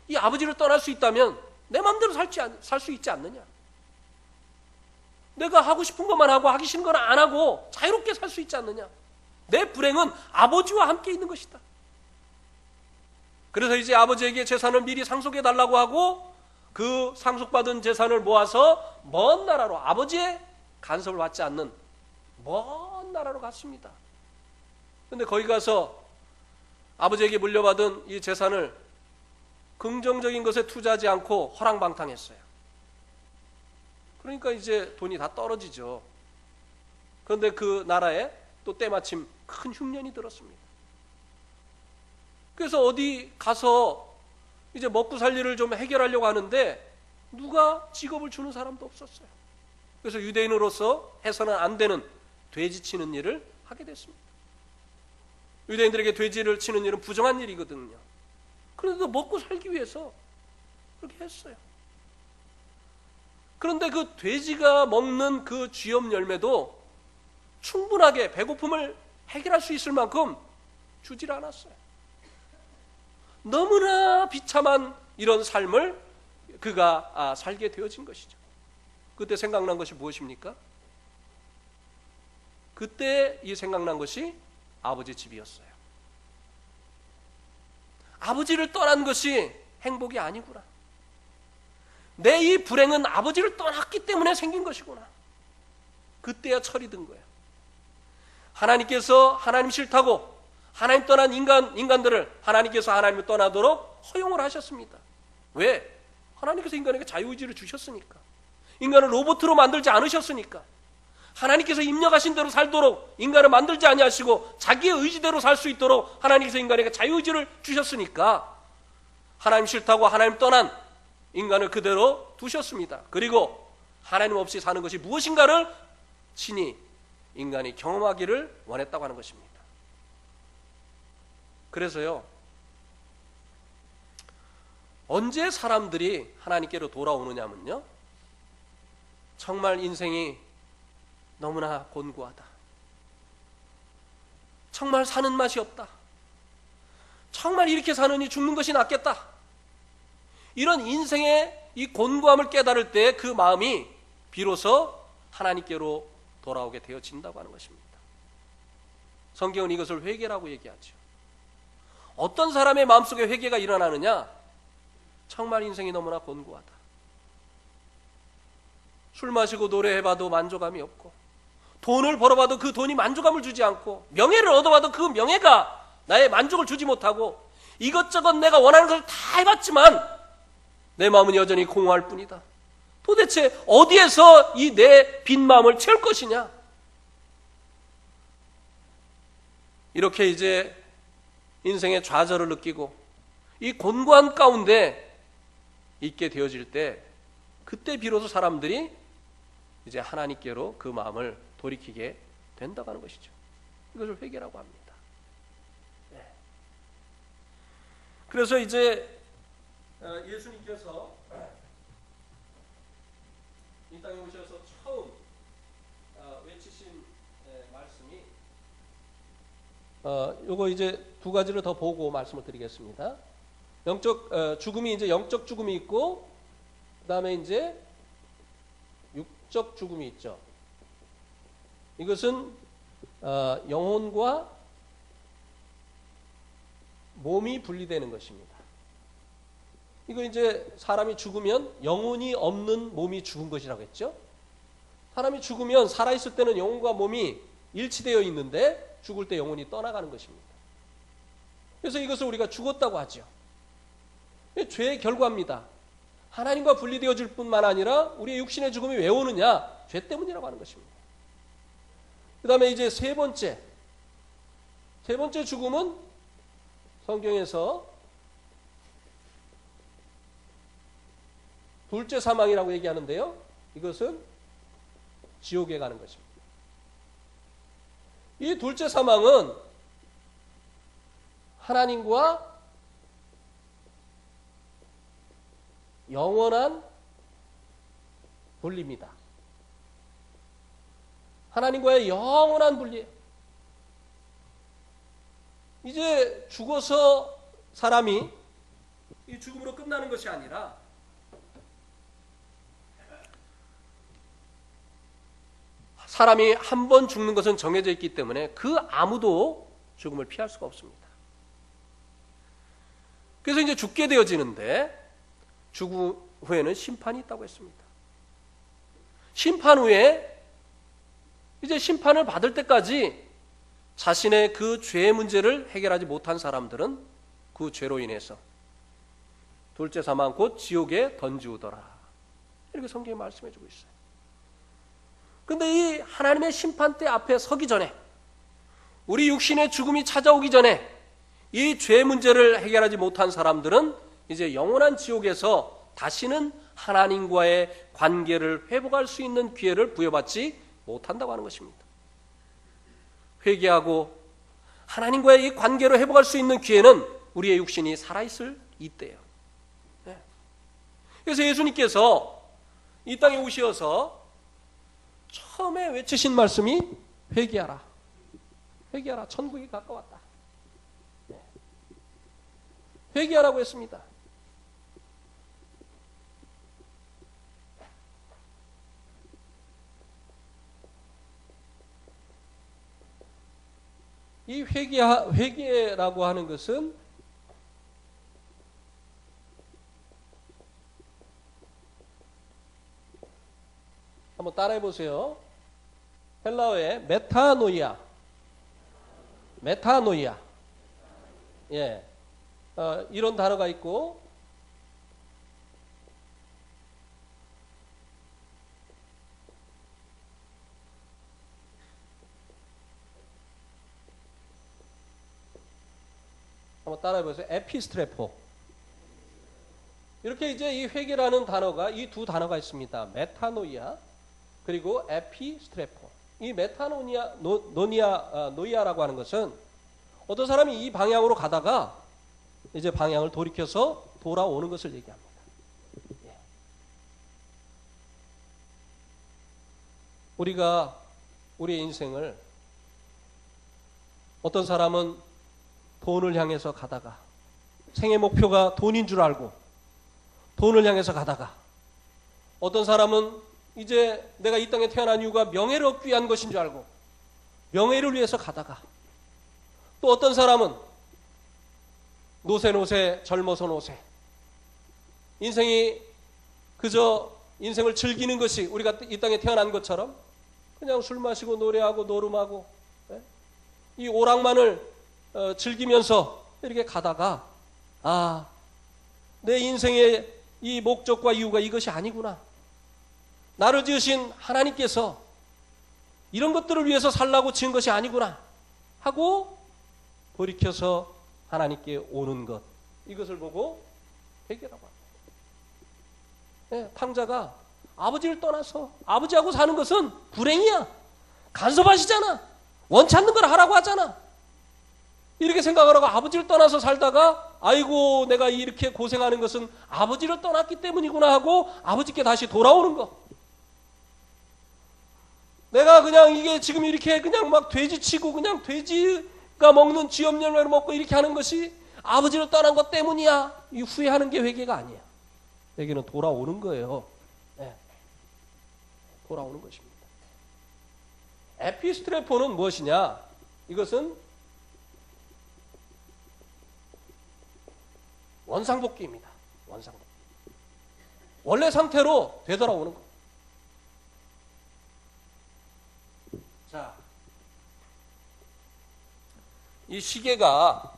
이 아버지를 떠날 수 있다면 내 마음대로 살 수 있지 않느냐? 내가 하고 싶은 것만 하고 하기 싫은 건 안 하고 자유롭게 살 수 있지 않느냐? 내 불행은 아버지와 함께 있는 것이다. 그래서 이제 아버지에게 재산을 미리 상속해 달라고 하고 그 상속받은 재산을 모아서 먼 나라로, 아버지의 간섭을 받지 않는 먼 나라로 갔습니다. 그런데 거기 가서 아버지에게 물려받은 이 재산을 긍정적인 것에 투자하지 않고 허랑방탕했어요. 그러니까 이제 돈이 다 떨어지죠. 그런데 그 나라에 또 때마침 큰 흉년이 들었습니다. 그래서 어디 가서 이제 먹고 살 일을 좀 해결하려고 하는데 누가 직업을 주는 사람도 없었어요. 그래서 유대인으로서 해서는 안 되는 돼지 치는 일을 하게 됐습니다. 유대인들에게 돼지를 치는 일은 부정한 일이거든요. 그런데도 먹고 살기 위해서 그렇게 했어요. 그런데 그 돼지가 먹는 그 쥐염 열매도 충분하게 배고픔을 해결할 수 있을 만큼 주질 않았어요. 너무나 비참한 이런 삶을 그가 살게 되어진 것이죠. 그때 생각난 것이 무엇입니까? 그때 이 생각난 것이 아버지 집이었어요. 아버지를 떠난 것이 행복이 아니구나. 내 이 불행은 아버지를 떠났기 때문에 생긴 것이구나. 그때야 철이 든 거예요. 하나님께서 하나님 싫다고 하나님 떠난 인간들을 하나님께서 하나님을 떠나도록 허용을 하셨습니다. 왜? 하나님께서 인간에게 자유의지를 주셨으니까. 인간을 로봇으로 만들지 않으셨으니까. 하나님께서 입력하신 대로 살도록 인간을 만들지 아니하시고 자기의 의지대로 살 수 있도록 하나님께서 인간에게 자유의지를 주셨으니까 하나님 싫다고 하나님 떠난 인간을 그대로 두셨습니다. 그리고 하나님 없이 사는 것이 무엇인가를 친히 인간이 경험하기를 원했다고 하는 것입니다. 그래서요, 언제 사람들이 하나님께로 돌아오느냐면요, 정말 인생이 너무나 곤고하다, 정말 사는 맛이 없다, 정말 이렇게 사느니 죽는 것이 낫겠다, 이런 인생의 이 곤고함을 깨달을 때 그 마음이 비로소 하나님께로 돌아오게 되어진다고 하는 것입니다. 성경은 이것을 회개라고 얘기하죠. 어떤 사람의 마음속에 회개가 일어나느냐? 정말 인생이 너무나 곤고하다, 술 마시고 노래해봐도 만족감이 없고, 돈을 벌어봐도 그 돈이 만족감을 주지 않고, 명예를 얻어봐도 그 명예가 나의 만족을 주지 못하고, 이것저것 내가 원하는 것을 다 해봤지만 내 마음은 여전히 공허할 뿐이다. 도대체 어디에서 이 내 빈 마음을 채울 것이냐? 이렇게 이제 인생의 좌절을 느끼고 이 곤고한 가운데 있게 되어질 때, 그때 비로소 사람들이 이제 하나님께로 그 마음을 돌이키게 된다고 하는 것이죠. 이것을 회개라고 합니다. 네. 그래서 이제 예수님께서 이 땅에 오셔서 처음 외치신 말씀이 요거 이제 두 가지를 더 보고 말씀을 드리겠습니다. 영적 죽음이 이제 영적 죽음이 있고, 그다음에 이제 육적 죽음이 있죠. 이것은 영혼과 몸이 분리되는 것입니다. 이거 이제 사람이 죽으면 영혼이 없는 몸이 죽은 것이라고 했죠. 사람이 죽으면 살아있을 때는 영혼과 몸이 일치되어 있는데 죽을 때 영혼이 떠나가는 것입니다. 그래서 이것을 우리가 죽었다고 하죠. 죄의 결과입니다. 하나님과 분리되어질 뿐만 아니라 우리의 육신의 죽음이 왜 오느냐? 죄 때문이라고 하는 것입니다. 그 다음에 이제 세 번째 죽음은 성경에서 둘째 사망이라고 얘기하는데요. 이것은 지옥에 가는 것입니다. 이 둘째 사망은 하나님과 영원한 분리입니다. 하나님과의 영원한 분리. 이제 죽어서 사람이 이 죽음으로 끝나는 것이 아니라 사람이 한 번 죽는 것은 정해져 있기 때문에 그 아무도 죽음을 피할 수가 없습니다. 그래서 이제 죽게 되어지는데 죽음 후에는 심판이 있다고 했습니다. 심판 후에 이제 심판을 받을 때까지 자신의 그 죄의 문제를 해결하지 못한 사람들은 그 죄로 인해서 둘째 사망 곧 지옥에 던지우더라. 이렇게 성경이 말씀해 주고 있어요. 그런데 이 하나님의 심판대 앞에 서기 전에, 우리 육신의 죽음이 찾아오기 전에 이 죄 문제를 해결하지 못한 사람들은 이제 영원한 지옥에서 다시는 하나님과의 관계를 회복할 수 있는 기회를 부여받지 못한다고 하는 것입니다. 회개하고 하나님과의 이 관계를 회복할 수 있는 기회는 우리의 육신이 살아있을 이때예요. 네. 그래서 예수님께서 이 땅에 오셔서 처음에 외치신 말씀이 회개하라. 회개하라. 천국이 가까웠다. 네. 회개하라고 했습니다. 이 회개라고 하는 것은 한번 따라해 보세요. 헬라어의 메타노이아. 예. 이런 단어가 있고, 한번 따라해 보세요. 에피스트레포. 이렇게 이제 이 회개라는 단어가, 이 두 단어가 있습니다. 메타노이아 그리고 에피스트레포. 이 노이아라고 하는 것은 어떤 사람이 이 방향으로 가다가 이제 방향을 돌이켜서 돌아오는 것을 얘기합니다. 예. 우리가 우리의 인생을, 어떤 사람은 돈을 향해서 가다가 생애 목표가 돈인 줄 알고 돈을 향해서 가다가, 어떤 사람은 이제 내가 이 땅에 태어난 이유가 명예를 얻기 위한 것인 줄 알고 명예를 위해서 가다가, 또 어떤 사람은 노세 젊어서 노세, 인생이 그저 인생을 즐기는 것이, 우리가 이 땅에 태어난 것처럼 그냥 술 마시고 노래하고 노름하고 이 오락만을 즐기면서 이렇게 가다가, 내 인생의 이 목적과 이유가 이것이 아니구나. 나를 지으신 하나님께서 이런 것들을 위해서 살라고 지은 것이 아니구나 하고 돌이켜서 하나님께 오는 것, 이것을 보고 회개라고 합니다. 네, 탕자가 아버지를 떠나서 아버지하고 사는 것은 불행이야. 간섭하시잖아. 원치 않는 걸 하라고 하잖아. 이렇게 생각을 하고 아버지를 떠나서 살다가 아이고 내가 이렇게 고생하는 것은 아버지를 떠났기 때문이구나 하고 아버지께 다시 돌아오는 거. 내가 그냥 이게 지금 이렇게 그냥 막 돼지치고 그냥 돼지가 먹는 쥐염열매를 먹고 이렇게 하는 것이 아버지를 떠난 것 때문이야. 이 후회하는 게 회개가 아니야. 회개는 돌아오는 거예요. 네. 돌아오는 것입니다. 에피스트레포는 무엇이냐? 이것은 원상복귀입니다. 원상복귀. 원래 상태로 되돌아오는 거. 자, 이 시계가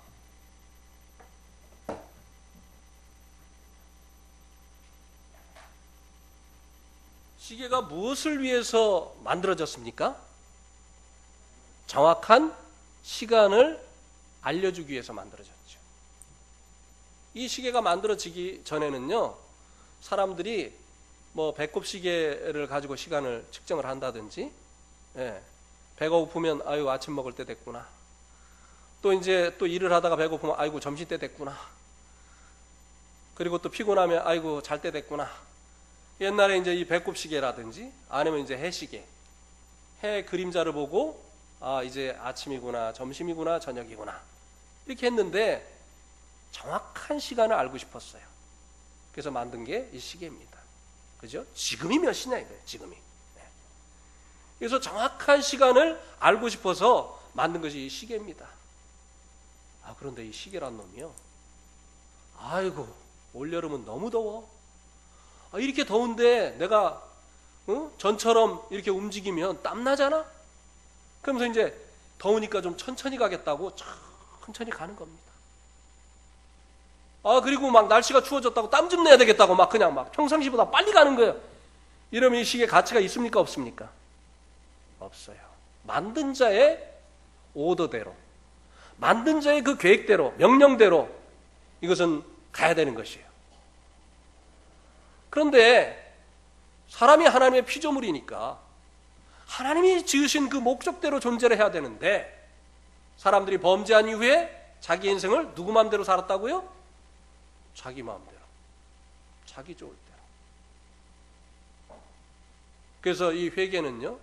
무엇을 위해서 만들어졌습니까? 정확한 시간을 알려주기 위해서 만들어졌죠. 이 시계가 만들어지기 전에는요, 사람들이 뭐 배꼽 시계를 가지고 시간을 측정을 한다든지, 예, 배가 고프면 아유 아침 먹을 때 됐구나. 또 이제 또 일을 하다가 배고프면 아이고 점심 때 됐구나. 그리고 또 피곤하면 아이고 잘 때 됐구나. 옛날에 이제 이 배꼽 시계라든지 아니면 이제 해 시계, 해 그림자를 보고 아 이제 아침이구나, 점심이구나, 저녁이구나 이렇게 했는데 정확한 시간을 알고 싶었어요. 그래서 만든 게 이 시계입니다. 그죠? 지금이 몇 시냐 이거예요. 지금이. 네. 그래서 정확한 시간을 알고 싶어서 만든 것이 이 시계입니다. 아 그런데 이 시계란 놈이요. 아이고 올여름은 너무 더워. 아, 이렇게 더운데 내가 전처럼 이렇게 움직이면 땀나잖아? 그러면서 이제 더우니까 좀 천천히 가겠다고 천천히 가는 겁니다. 아 그리고 막 날씨가 추워졌다고 땀 좀 내야 되겠다고 막 그냥 막 평상시보다 빨리 가는 거예요. 이러면 이 시계에 가치가 있습니까 없습니까? 없어요. 만든 자의 오더대로, 만든 자의 그 계획대로, 명령대로 이것은 가야 되는 것이에요. 그런데 사람이 하나님의 피조물이니까 하나님이 지으신 그 목적대로 존재를 해야 되는데 사람들이 범죄한 이후에 자기 인생을 누구 마음대로 살았다고요? 자기 마음대로, 자기 좋을 대로. 그래서 이 회개는요,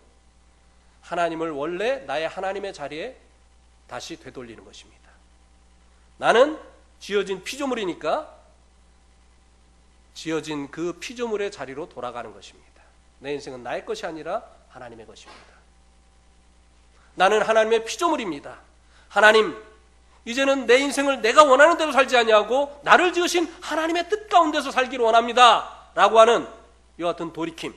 하나님을 원래 나의 하나님의 자리에 다시 되돌리는 것입니다. 나는 지어진 피조물이니까 지어진 그 피조물의 자리로 돌아가는 것입니다. 내 인생은 나의 것이 아니라 하나님의 것입니다. 나는 하나님의 피조물입니다. 하나님, 이제는 내 인생을 내가 원하는 대로 살지 아니하고 나를 지으신 하나님의 뜻 가운데서 살기를 원합니다. 라고 하는 이와 같은 돌이킴,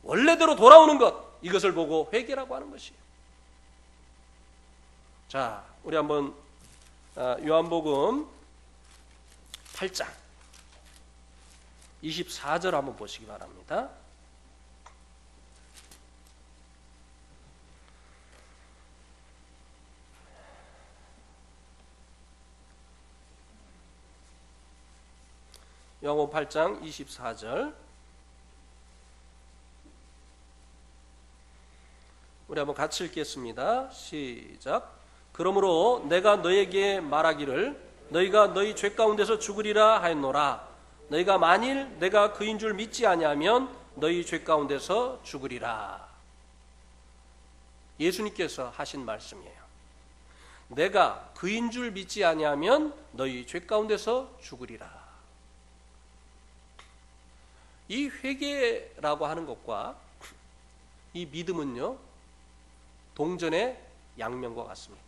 원래대로 돌아오는 것, 이것을 보고 회개라고 하는 것이에요. 자, 우리 한번 요한복음 8장 24절 한번 보시기 바랍니다. 요한복음 8장 24절 우리 한번 같이 읽겠습니다. 시작. 그러므로 내가 너에게 말하기를 너희가 너희 죄 가운데서 죽으리라 하였노라. 너희가 만일 내가 그인 줄 믿지 아니하면 너희 죄 가운데서 죽으리라. 예수님께서 하신 말씀이에요. 내가 그인 줄 믿지 아니하면 너희 죄 가운데서 죽으리라. 이 회개라고 하는 것과 이 믿음은요, 동전의 양면과 같습니다.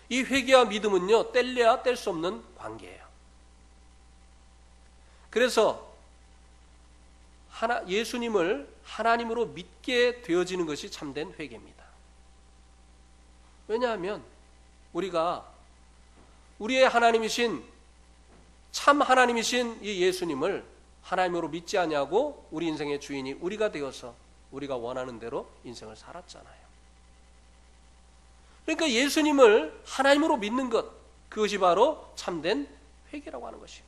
이 회개와 믿음은요, 뗄래야 뗄 수 없는 관계예요. 그래서 예수님을 하나님으로 믿게 되어지는 것이 참된 회개입니다. 왜냐하면 우리가 우리의 하나님이신 참 하나님이신 이 예수님을 하나님으로 믿지 아니하고 우리 인생의 주인이 우리가 되어서 우리가 원하는 대로 인생을 살았잖아요. 그러니까 예수님을 하나님으로 믿는 것, 그것이 바로 참된 회개라고 하는 것이에요.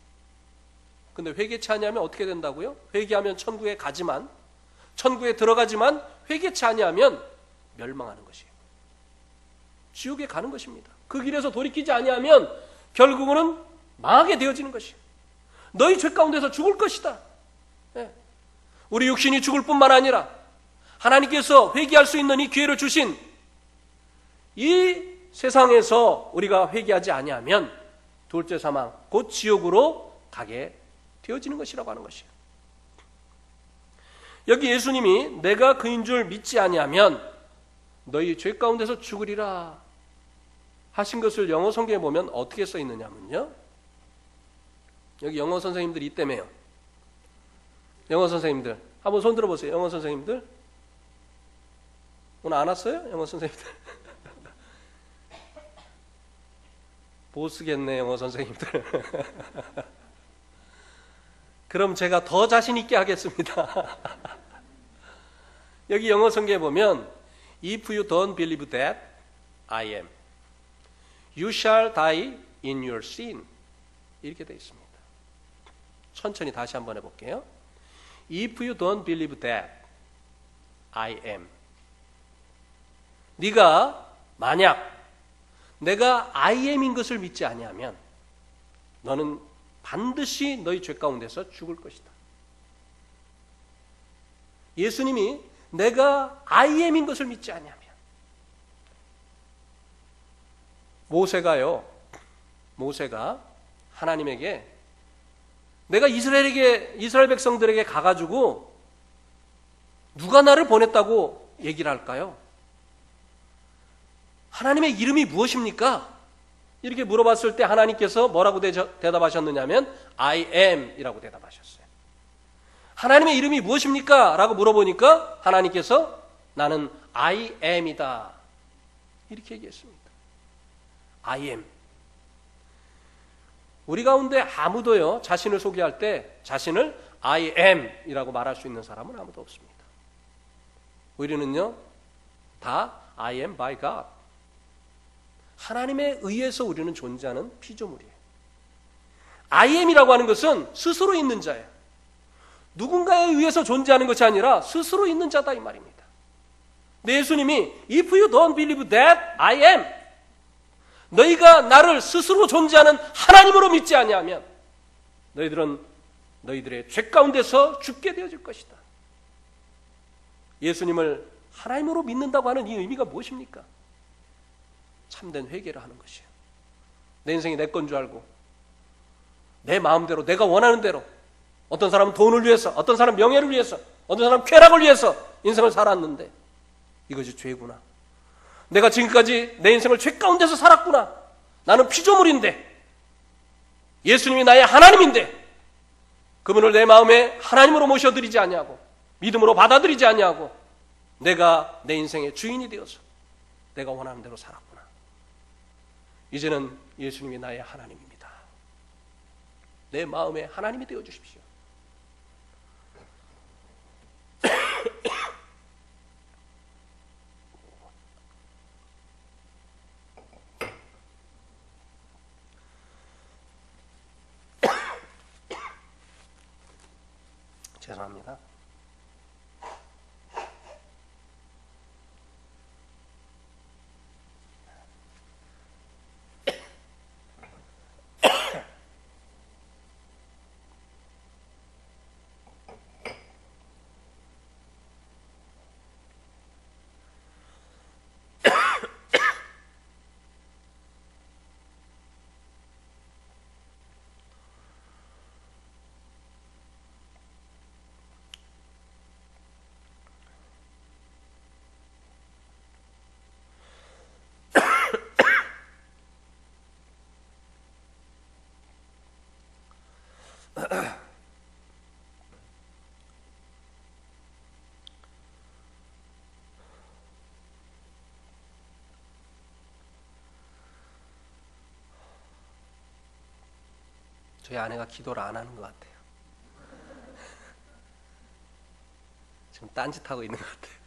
근데 회개치 아니하면 어떻게 된다고요? 회개하면 천국에 가지만, 천국에 들어가지만 회개치 아니하면 멸망하는 것이에요. 지옥에 가는 것입니다. 그 길에서 돌이키지 아니하면 결국은 망하게 되어지는 것이에요. 너희 죄 가운데서 죽을 것이다. 우리 육신이 죽을 뿐만 아니라 하나님께서 회개할 수 있는 이 기회를 주신 이 세상에서 우리가 회개하지 아니하면 둘째 사망, 곧 지옥으로 가게 되어지는 것이라고 하는 것이에요. 여기 예수님이 내가 그인 줄 믿지 아니하면 너희 죄 가운데서 죽으리라 하신 것을 영어 성경에 보면 어떻게 써 있느냐면요, 여기 영어 선생님들이 있다며요. 영어 선생님들 한번 손 들어보세요. 영어 선생님들 오늘 안 왔어요? 영어 선생님들 보스겠네, 영어 선생님들. 그럼 제가 더 자신 있게 하겠습니다. 여기 영어 성경에 보면 If you don't believe that I am, you shall die in your sin, 이렇게 되어 있습니다. 천천히 다시 한번 해볼게요. If you don't believe that I am, 네가 만약 내가 I am인 것을 믿지 아니하면 너는 반드시 너희 죄 가운데서 죽을 것이다. 예수님이 내가 I am인 것을 믿지 아니하면, 모세가 하나님에게 내가 이스라엘 백성들에게 가가지고 누가 나를 보냈다고 얘기를 할까요? 하나님의 이름이 무엇입니까? 이렇게 물어봤을 때 하나님께서 뭐라고 대답하셨느냐면 I am 이라고 대답하셨어요. 하나님의 이름이 무엇입니까? 라고 물어보니까 하나님께서 나는 I am이다 이렇게 얘기했습니다. I am. 우리 가운데 아무도요, 자신을 소개할 때 자신을 I am 이라고 말할 수 있는 사람은 아무도 없습니다. 우리는요 다 I am by God, 하나님에 의해서 우리는 존재하는 피조물이에요. I am이라고 하는 것은 스스로 있는 자예요. 누군가에 의해서 존재하는 것이 아니라 스스로 있는 자다 이 말입니다. 근데 예수님이 If you don't believe that I am, 너희가 나를 스스로 존재하는 하나님으로 믿지 아니하면 너희들은 너희들의 죄 가운데서 죽게 되어질 것이다. 예수님을 하나님으로 믿는다고 하는 이 의미가 무엇입니까? 참된 회개를 하는 것이에요. 내 인생이 내 건 줄 알고 내 마음대로 내가 원하는 대로, 어떤 사람은 돈을 위해서, 어떤 사람은 명예를 위해서, 어떤 사람은 쾌락을 위해서 인생을 살았는데 이것이 죄구나. 내가 지금까지 내 인생을 죄 가운데서 살았구나. 나는 피조물인데 예수님이 나의 하나님인데 그분을 내 마음에 하나님으로 모셔드리지 아니하고 믿음으로 받아들이지 아니하고 내가 내 인생의 주인이 되어서 내가 원하는 대로 살았구나. 이제는 예수님이 나의 하나님입니다. 내 마음에 하나님이 되어 주십시오. 죄송합니다. 저희 아내가 기도를 안 하는 것 같아요. 지금 딴짓하고 있는 것 같아요.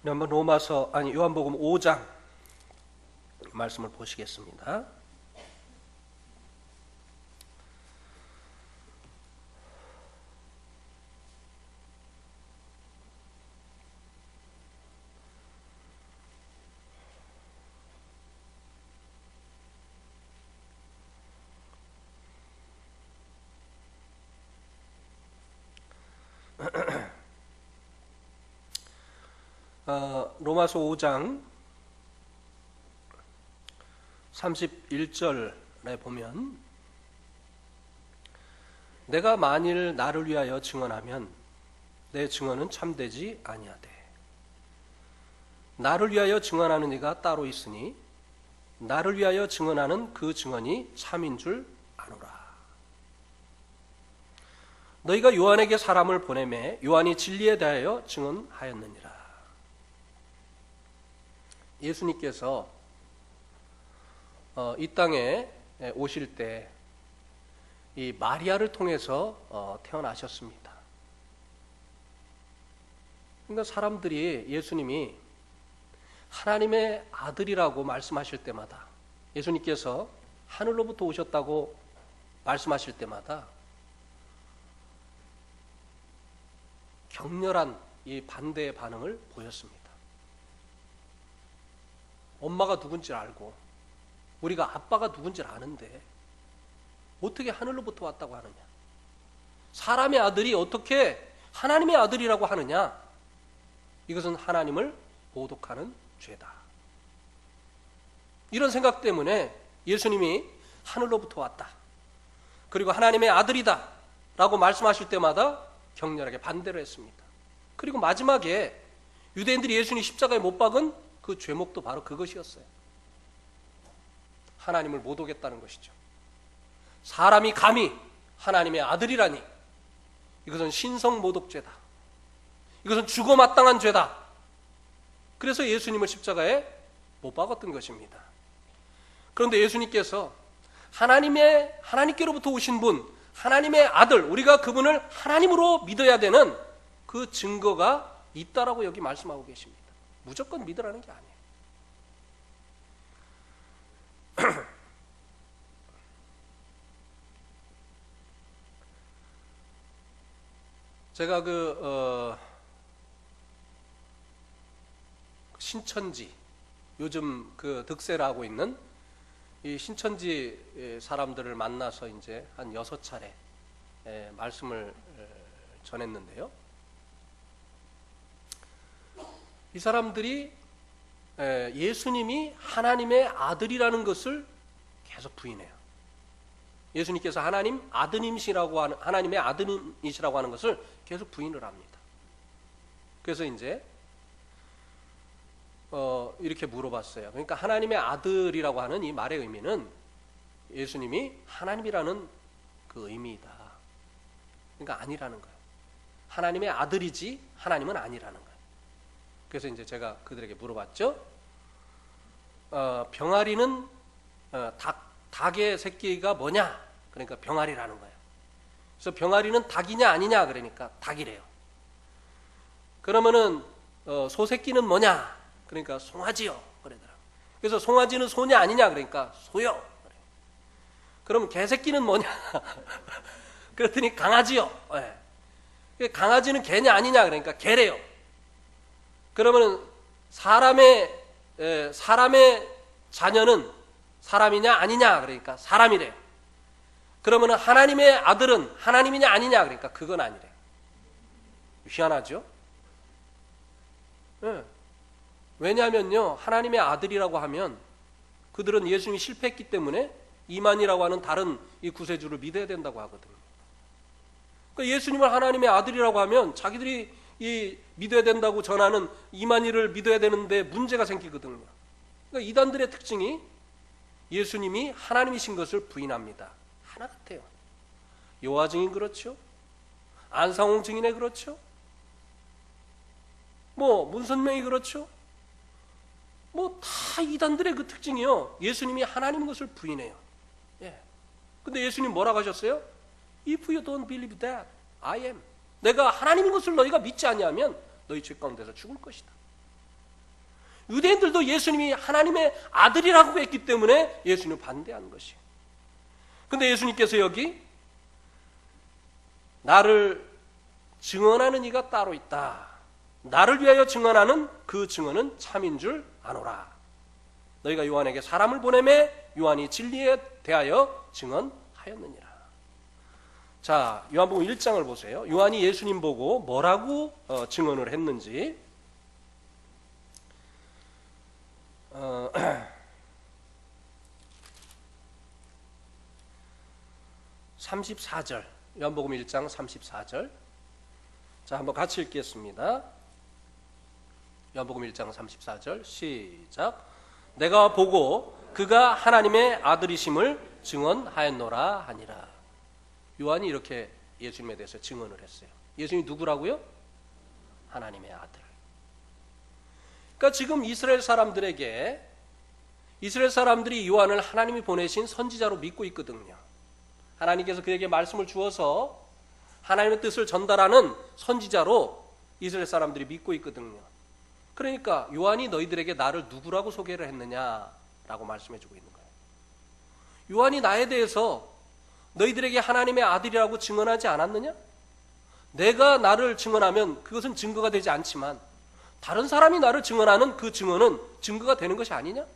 한번 요한복음 5장 말씀을 보시겠습니다. 로마서 5장 31절에 보면 내가 만일 나를 위하여 증언하면 내 증언은 참되지 아니하되 나를 위하여 증언하는 이가 따로 있으니 나를 위하여 증언하는 그 증언이 참인 줄 아노라. 너희가 요한에게 사람을 보내매 요한이 진리에 대하여 증언하였느니라. 예수님께서 이 땅에 오실 때 이 마리아를 통해서 태어나셨습니다. 그러니까 사람들이 예수님이 하나님의 아들이라고 말씀하실 때마다, 예수님께서 하늘로부터 오셨다고 말씀하실 때마다 격렬한 이 반대의 반응을 보였습니다. 엄마가 누군지 알고 우리가 아빠가 누군지 아는데 어떻게 하늘로부터 왔다고 하느냐? 사람의 아들이 어떻게 하나님의 아들이라고 하느냐? 이것은 하나님을 모독하는 죄다. 이런 생각 때문에 예수님이 하늘로부터 왔다, 그리고 하나님의 아들이다 라고 말씀하실 때마다 격렬하게 반대를 했습니다. 그리고 마지막에 유대인들이 예수님 십자가에 못 박은 그 죄목도 바로 그것이었어요. 하나님을 모독했다는 것이죠. 사람이 감히 하나님의 아들이라니, 이것은 신성모독죄다. 이것은 죽어 마땅한 죄다. 그래서 예수님을 십자가에 못 박았던 것입니다. 그런데 예수님께서 하나님께로부터 오신 분, 하나님의 아들, 우리가 그분을 하나님으로 믿어야 되는 그 증거가 있다라고 여기 말씀하고 계십니다. 무조건 믿으라는 게 아니에요. 제가 신천지, 요즘 그 득세를 하고 있는 이 신천지 사람들을 만나서 이제 한 6차례 말씀을 전했는데요. 이 사람들이 예수님이 하나님의 아들이라는 것을 계속 부인해요. 예수님께서 하나님의 아들이시라고 하는 것을 계속 부인을 합니다. 그래서 이제 이렇게 물어봤어요. 그러니까 하나님의 아들이라고 하는 이 말의 의미는 예수님이 하나님이라는 그 의미이다. 그러니까 아니라는 거예요. 하나님의 아들이지 하나님은 아니라는 거예요. 그래서 이제 제가 그들에게 물어봤죠. 병아리는 닭의 새끼가 뭐냐? 그러니까 병아리라는 거예요. 그래서 병아리는 닭이냐 아니냐? 그러니까 닭이래요. 그러면은 소 새끼는 뭐냐? 그러니까 송아지요. 그러더라고요. 그래서 송아지는 소냐 아니냐? 그러니까 소요. 그럼 개 새끼는 뭐냐? 그랬더니 강아지요. 네. 강아지는 개냐 아니냐? 그러니까 개래요. 그러면은 사람의 자녀는 사람이냐 아니냐? 그러니까 사람이래요. 그러면은 하나님의 아들은 하나님이냐 아니냐? 그러니까 그건 아니래요. 희한하죠? 네. 왜냐하면요, 하나님의 아들이라고 하면 그들은 예수님이 실패했기 때문에 이만이라고 하는 다른 이 구세주를 믿어야 된다고 하거든요. 그러니까 예수님을 하나님의 아들이라고 하면 자기들이 이 믿어야 된다고 전하는 이만희를 믿어야 되는데 문제가 생기거든요. 그러니까 이단들의 특징이 예수님이 하나님이신 것을 부인합니다. 하나 같아요. 여호와 증인 그렇죠. 안상홍 증인회 그렇죠. 문선명이 그렇죠. 다 이단들의 그 특징이요. 예수님이 하나님인 것을 부인해요. 예. 근데 예수님 뭐라고 하셨어요? If you don't believe that, I am. 내가 하나님인 것을 너희가 믿지 아니하면 너희 죄 가운데서 죽을 것이다. 유대인들도 예수님이 하나님의 아들이라고 했기 때문에 예수님을 반대하는 것이에요. 근데 예수님께서 여기 나를 증언하는 이가 따로 있다. 나를 위하여 증언하는 그 증언은 참인 줄 아노라. 너희가 요한에게 사람을 보내매 요한이 진리에 대하여 증언하였느니라. 자, 요한복음 1장을 보세요. 요한이 예수님 보고 뭐라고 증언을 했는지 34절, 요한복음 1장 34절. 자, 한번 같이 읽겠습니다. 요한복음 1장 34절 시작. 내가 보고 그가 하나님의 아들이심을 증언하였노라 하니라. 요한이 이렇게 예수님에 대해서 증언을 했어요. 예수님이 누구라고요? 하나님의 아들. 그러니까 지금 이스라엘 사람들이 요한을 하나님이 보내신 선지자로 믿고 있거든요. 하나님께서 그에게 말씀을 주어서 하나님의 뜻을 전달하는 선지자로 이스라엘 사람들이 믿고 있거든요. 그러니까 요한이 너희들에게 나를 누구라고 소개를 했느냐라고 말씀해주고 있는 거예요. 요한이 나에 대해서 너희들에게 하나님의 아들이라고 증언하지 않았느냐? 내가 나를 증언하면 그것은 증거가 되지 않지만 다른 사람이 나를 증언하는 그 증언은 증거가 되는 것이 아니냐?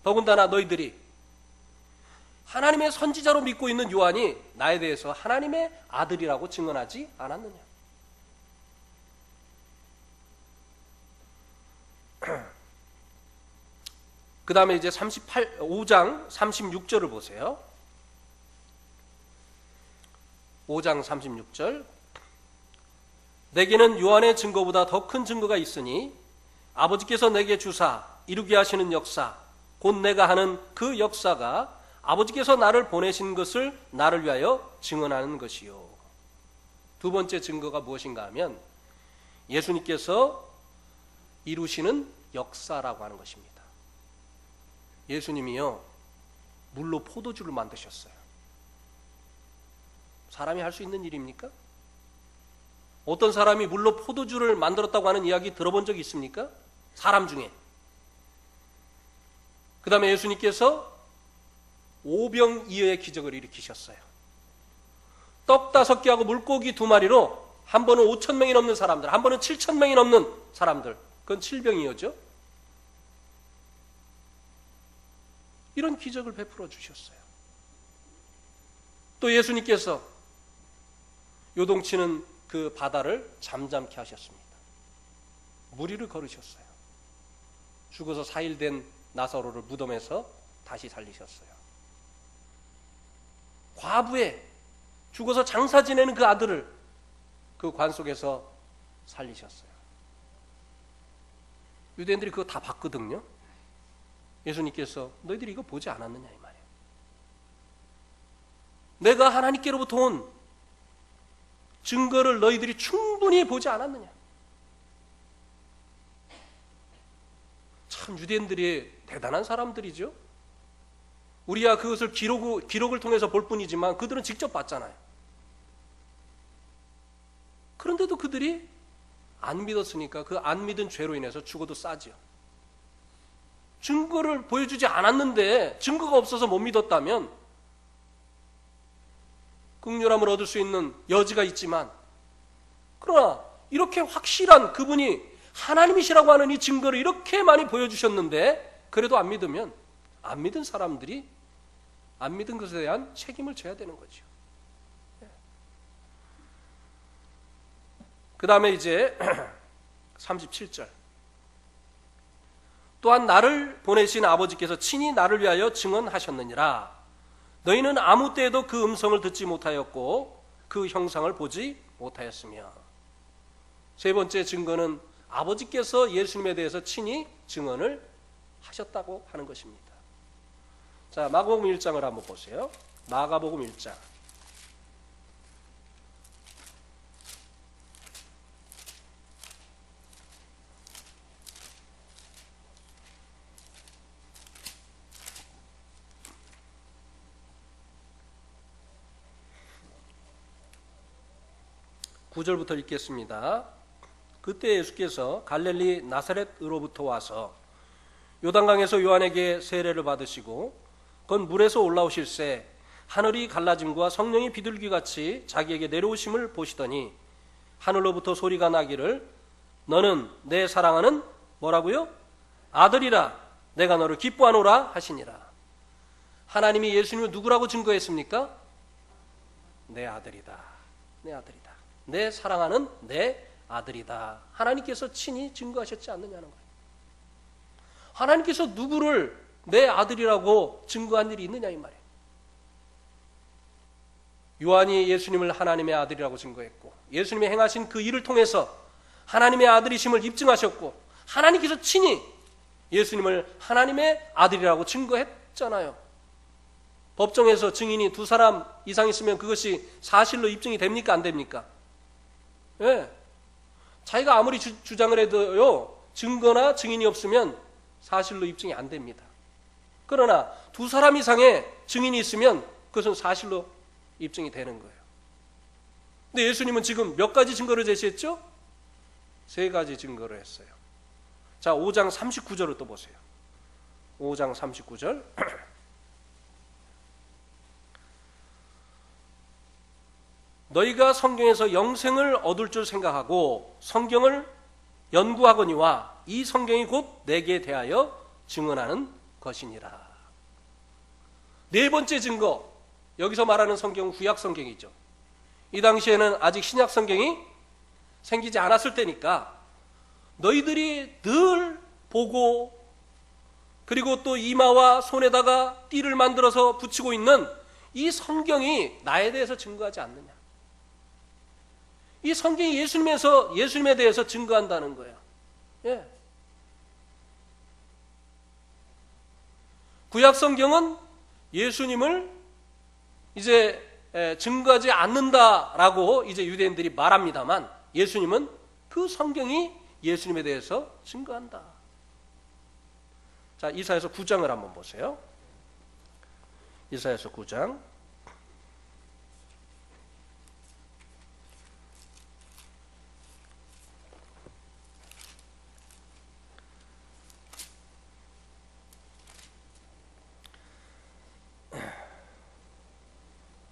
더군다나 너희들이 하나님의 선지자로 믿고 있는 요한이 나에 대해서 하나님의 아들이라고 증언하지 않았느냐? 그 다음에 이제 5장 36절을 보세요. 5장 36절. 내게는 요한의 증거보다 더 큰 증거가 있으니 아버지께서 내게 주사 이루게 하시는 역사, 곧 내가 하는 그 역사가 아버지께서 나를 보내신 것을 나를 위하여 증언하는 것이요. 두 번째 증거가 무엇인가 하면 예수님께서 이루시는 역사라고 하는 것입니다. 예수님이요, 물로 포도주를 만드셨어요. 사람이 할 수 있는 일입니까? 어떤 사람이 물로 포도주를 만들었다고 하는 이야기 들어본 적이 있습니까? 사람 중에. 그 다음에 예수님께서 오병이어의 기적을 일으키셨어요. 떡 5개하고 물고기 2마리로 한 번은 5,000명이 넘는 사람들, 한 번은 7,000명이 넘는 사람들, 그건 7병이어죠. 이런 기적을 베풀어 주셨어요. 또 예수님께서 요동치는 그 바다를 잠잠케 하셨습니다. 무리를 걸으셨어요. 죽어서 4일 된 나사로를 무덤에서 다시 살리셨어요. 과부에 죽어서 장사 지내는 그 아들을 그 관 속에서 살리셨어요. 유대인들이 그거 다 봤거든요. 예수님께서 너희들이 이거 보지 않았느냐 이 말이에요. 내가 하나님께로부터 온 증거를 너희들이 충분히 보지 않았느냐. 참 유대인들이 대단한 사람들이죠. 우리야 그것을 기록을 통해서 볼 뿐이지만 그들은 직접 봤잖아요. 그런데도 그들이 안 믿었으니까 그 안 믿은 죄로 인해서 죽어도 싸지요. 증거를 보여주지 않았는데 증거가 없어서 못 믿었다면 긍휼함을 얻을 수 있는 여지가 있지만, 그러나 이렇게 확실한 그분이 하나님이시라고 하는 이 증거를 이렇게 많이 보여주셨는데 그래도 안 믿으면 안 믿은 사람들이 안 믿은 것에 대한 책임을 져야 되는 거죠. 그 다음에 이제 37절. 또한 나를 보내신 아버지께서 친히 나를 위하여 증언하셨느니라. 너희는 아무 때에도 그 음성을 듣지 못하였고 그 형상을 보지 못하였으며. 세 번째 증거는 아버지께서 예수님에 대해서 친히 증언을 하셨다고 하는 것입니다. 자, 마가복음 1장을 한번 보세요. 마가복음 1장. 구절부터 읽겠습니다. 그때 예수께서 갈릴리 나사렛으로부터 와서 요단강에서 요한에게 세례를 받으시고 곧 물에서 올라오실새 하늘이 갈라짐과 성령이 비둘기같이 자기에게 내려오심을 보시더니 하늘로부터 소리가 나기를 너는 내 사랑하는 뭐라고요? 아들이라 내가 너를 기뻐하노라 하시니라. 하나님이 예수님을 누구라고 증거했습니까? 내 아들이다. 내 아들이다. 내 사랑하는 내 아들이다. 하나님께서 친히 증거하셨지 않느냐는 거예요. 하나님께서 누구를 내 아들이라고 증거한 일이 있느냐 이 말이에요. 요한이 예수님을 하나님의 아들이라고 증거했고 예수님이 행하신 그 일을 통해서 하나님의 아들이심을 입증하셨고 하나님께서 친히 예수님을 하나님의 아들이라고 증거했잖아요. 법정에서 증인이 2사람 이상 있으면 그것이 사실로 입증이 됩니까? 안 됩니까? 예. 자기가 아무리 주장을 해도요, 증거나 증인이 없으면 사실로 입증이 안 됩니다. 그러나 2사람 이상의 증인이 있으면 그것은 사실로 입증이 되는 거예요. 근데 예수님은 지금 몇 가지 증거를 제시했죠? 3가지 증거를 했어요. 자, 5장 39절을 또 보세요. 5장 39절. 너희가 성경에서 영생을 얻을 줄 생각하고 성경을 연구하거니와 이 성경이 곧 내게 대하여 증언하는 것이니라. 4번째 증거, 여기서 말하는 성경은 구약 성경이죠. 이 당시에는 아직 신약 성경이 생기지 않았을 때니까 너희들이 늘 보고 그리고 또 이마와 손에다가 띠를 만들어서 붙이고 있는 이 성경이 나에 대해서 증거하지 않느냐. 이 성경이 예수님에 대해서 증거한다는 거예요. 예. 구약 성경은 예수님을 이제 증거하지 않는다라고 이제 유대인들이 말합니다만 예수님은 그 성경이 예수님에 대해서 증거한다. 자, 이사야서 9장을 한번 보세요. 이사야서 9장.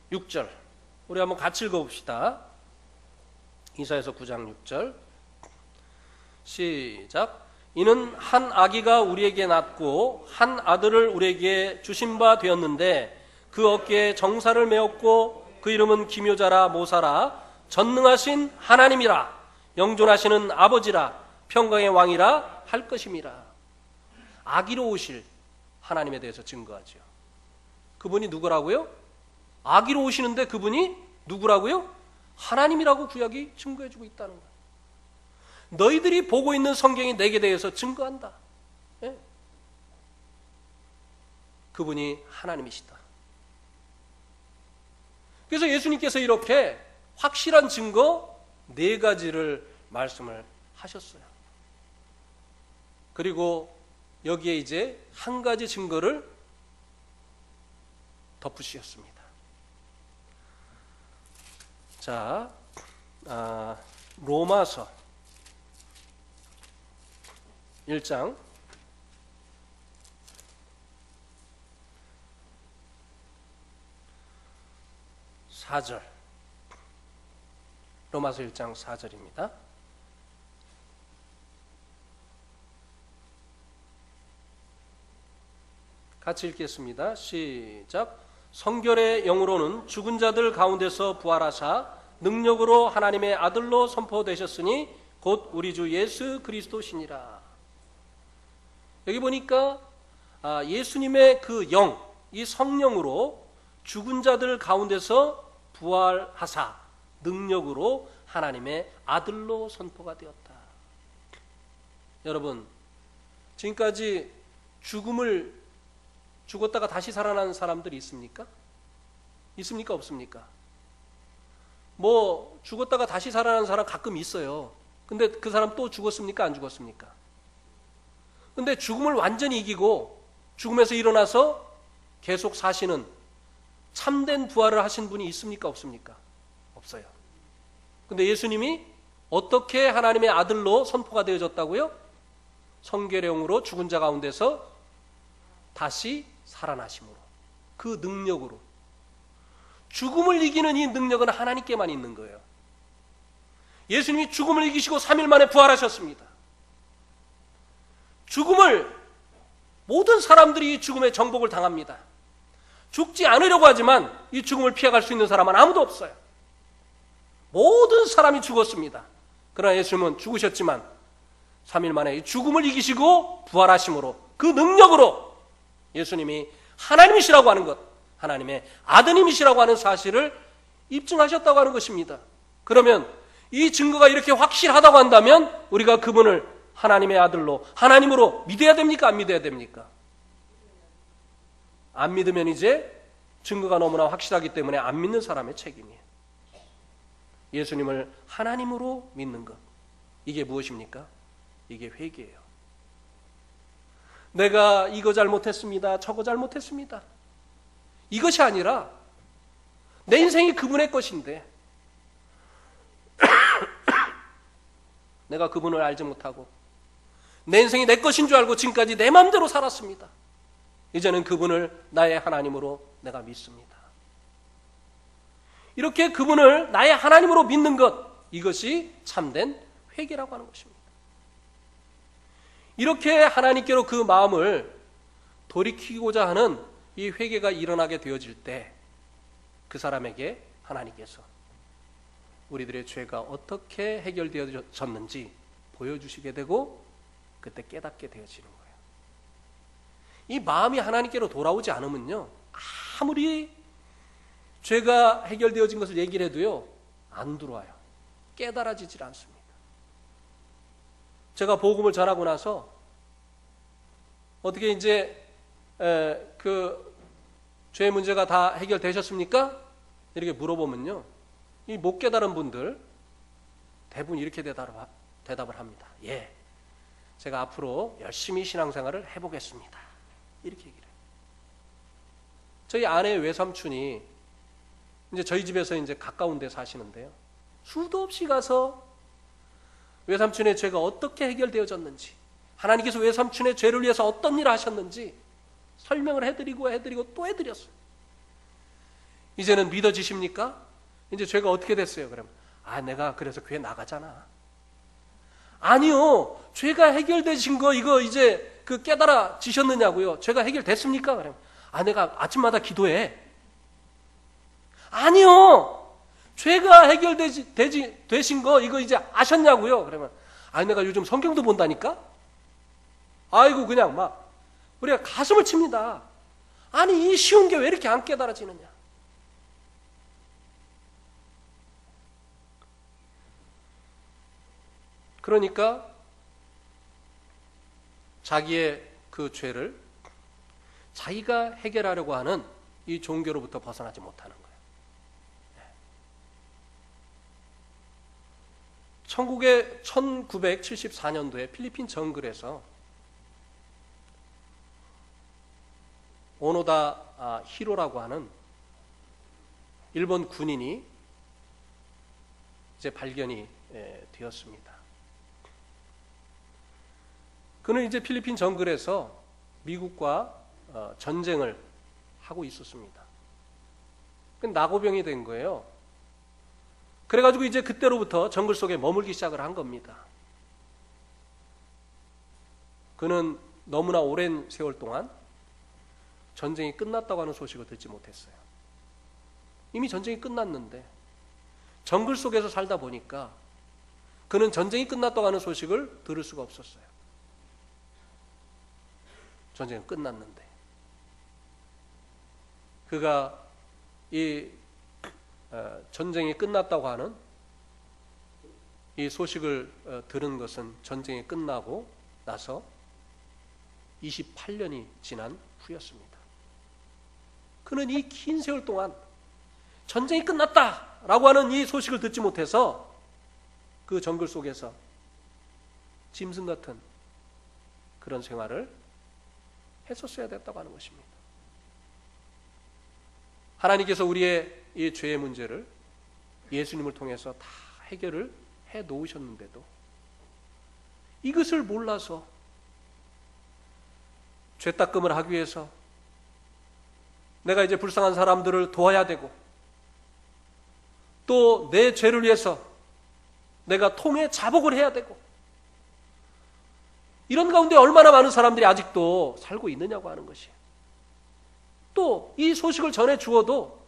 육 절 우리 한번 같이 읽어봅시다. 이사야서 9장 6절 시작. 이는 한 아기가 우리에게 낳고 한 아들을 우리에게 주신 바 되었는데 그 어깨에 정사를 메었고 그 이름은 기묘자라 모사라 전능하신 하나님이라 영존하시는 아버지라 평강의 왕이라 할 것임이라. 아기로 오실 하나님에 대해서 증거하죠. 그분이 누구라고요? 아기로 오시는데 그분이 누구라고요? 하나님이라고 구약이 증거해주고 있다는 거예요. 너희들이 보고 있는 성경이 내게 대해서 증거한다. 예. 그분이 하나님이시다. 그래서 예수님께서 이렇게 확실한 증거 4가지를 말씀을 하셨어요. 그리고 여기에 이제 한 가지 증거를 덧붙이셨습니다. 자, 로마서 1장 4절. 로마서 1장 4절입니다. 같이 읽겠습니다. 시작. 성결의 영으로는 죽은 자들 가운데서 부활하사 능력으로 하나님의 아들로 선포되셨으니 곧 우리 주 예수 그리스도시니라. 여기 보니까 예수님의 그 영, 이 성령으로 죽은 자들 가운데서 부활하사 능력으로 하나님의 아들로 선포가 되었다. 여러분, 지금까지 죽음을 죽었다가 다시 살아난 사람들이 있습니까? 있습니까? 없습니까? 뭐 죽었다가 다시 살아난 사람 가끔 있어요. 근데 그 사람 또 죽었습니까? 안 죽었습니까? 근데 죽음을 완전히 이기고 죽음에서 일어나서 계속 사시는 참된 부활을 하신 분이 있습니까? 없습니까? 없어요. 근데 예수님이 어떻게 하나님의 아들로 선포가 되어졌다고요? 성계령으로 죽은 자 가운데서 다시 살아나심으로, 그 능력으로. 죽음을 이기는 이 능력은 하나님께만 있는 거예요. 예수님이 죽음을 이기시고 3일 만에 부활하셨습니다. 죽음을, 모든 사람들이 이 죽음의 정복을 당합니다. 죽지 않으려고 하지만 이 죽음을 피해갈 수 있는 사람은 아무도 없어요. 모든 사람이 죽었습니다. 그러나 예수님은 죽으셨지만 3일 만에 이 죽음을 이기시고 부활하심으로, 그 능력으로 예수님이 하나님이시라고 하는 것, 하나님의 아드님이시라고 하는 사실을 입증하셨다고 하는 것입니다. 그러면 이 증거가 이렇게 확실하다고 한다면 우리가 그분을 하나님의 아들로, 하나님으로 믿어야 됩니까? 안 믿어야 됩니까? 안 믿으면 이제 증거가 너무나 확실하기 때문에 안 믿는 사람의 책임이에요. 예수님을 하나님으로 믿는 것, 이게 무엇입니까? 이게 회개예요. 내가 이거 잘못했습니다, 저거 잘못했습니다, 이것이 아니라 내 인생이 그분의 것인데 내가 그분을 알지 못하고 내 인생이 내 것인 줄 알고 지금까지 내 마음대로 살았습니다. 이제는 그분을 나의 하나님으로 내가 믿습니다. 이렇게 그분을 나의 하나님으로 믿는 것, 이것이 참된 회개라고 하는 것입니다. 이렇게 하나님께로 그 마음을 돌이키고자 하는 이 회개가 일어나게 되어질 때 그 사람에게 하나님께서 우리들의 죄가 어떻게 해결되어졌는지 보여주시게 되고 그때 깨닫게 되어지는 거예요. 이 마음이 하나님께로 돌아오지 않으면요, 아무리 죄가 해결되어진 것을 얘기를 해도요, 안 들어와요. 깨달아지질 않습니다. 제가 복음을 전하고 나서 어떻게 이제 그 죄 문제가 다 해결되셨습니까? 이렇게 물어보면요, 이 못 깨달은 분들 대부분 이렇게 대답을 합니다. 예, 제가 앞으로 열심히 신앙생활을 해보겠습니다. 이렇게 얘기를 해요. 저희 아내의 외삼촌이 이제 저희 집에서 이제 가까운 데 사시는데요, 수도 없이 가서 외삼촌의 죄가 어떻게 해결되어졌는지, 하나님께서 외삼촌의 죄를 위해서 어떤 일을 하셨는지 설명을 해드리고 또 해드렸어요. 이제는 믿어지십니까? 이제 죄가 어떻게 됐어요? 그러면 내가 그래서 교회 나가잖아. 아니요, 죄가 해결되신 거 이거 이제 그 깨달아지셨느냐고요. 죄가 해결됐습니까? 그러면 내가 아침마다 기도해. 아니요, 죄가 해결되신 거 이거 이제 아셨냐고요. 그러면 내가 요즘 성경도 본다니까. 아이고, 그냥 막 우리가 가슴을 칩니다. 아니, 이 쉬운 게 왜 이렇게 안 깨달아지느냐. 그러니까 자기의 그 죄를 자기가 해결하려고 하는 이 종교로부터 벗어나지 못하는 거예요. 1974년도에 필리핀 정글에서 오노다 히로라고 하는 일본 군인이 이제 발견이 되었습니다. 그는 이제 필리핀 정글에서 미국과 전쟁을 하고 있었습니다. 나고병이 된 거예요. 그래가지고 이제 그때로부터 정글 속에 머물기 시작을 한 겁니다. 그는 너무나 오랜 세월 동안 전쟁이 끝났다고 하는 소식을 듣지 못했어요. 이미 전쟁이 끝났는데 정글 속에서 살다 보니까 그는 전쟁이 끝났다고 하는 소식을 들을 수가 없었어요. 전쟁은 끝났는데 그가 이 전쟁이 끝났다고 하는 이 소식을 들은 것은 전쟁이 끝나고 나서 28년이 지난 후였습니다. 그는 이 긴 세월 동안 전쟁이 끝났다라고 하는 이 소식을 듣지 못해서 그 정글 속에서 짐승 같은 그런 생활을 했었어야 됐다고 하는 것입니다. 하나님께서 우리의 이 죄의 문제를 예수님을 통해서 다 해결을 해 놓으셨는데도 이것을 몰라서 죄 닦음을 하기 위해서 내가 이제 불쌍한 사람들을 도와야 되고 또 내 죄를 위해서 내가 통해 자복을 해야 되고 이런 가운데 얼마나 많은 사람들이 아직도 살고 있느냐고 하는 것이에요. 또 이 소식을 전해 주어도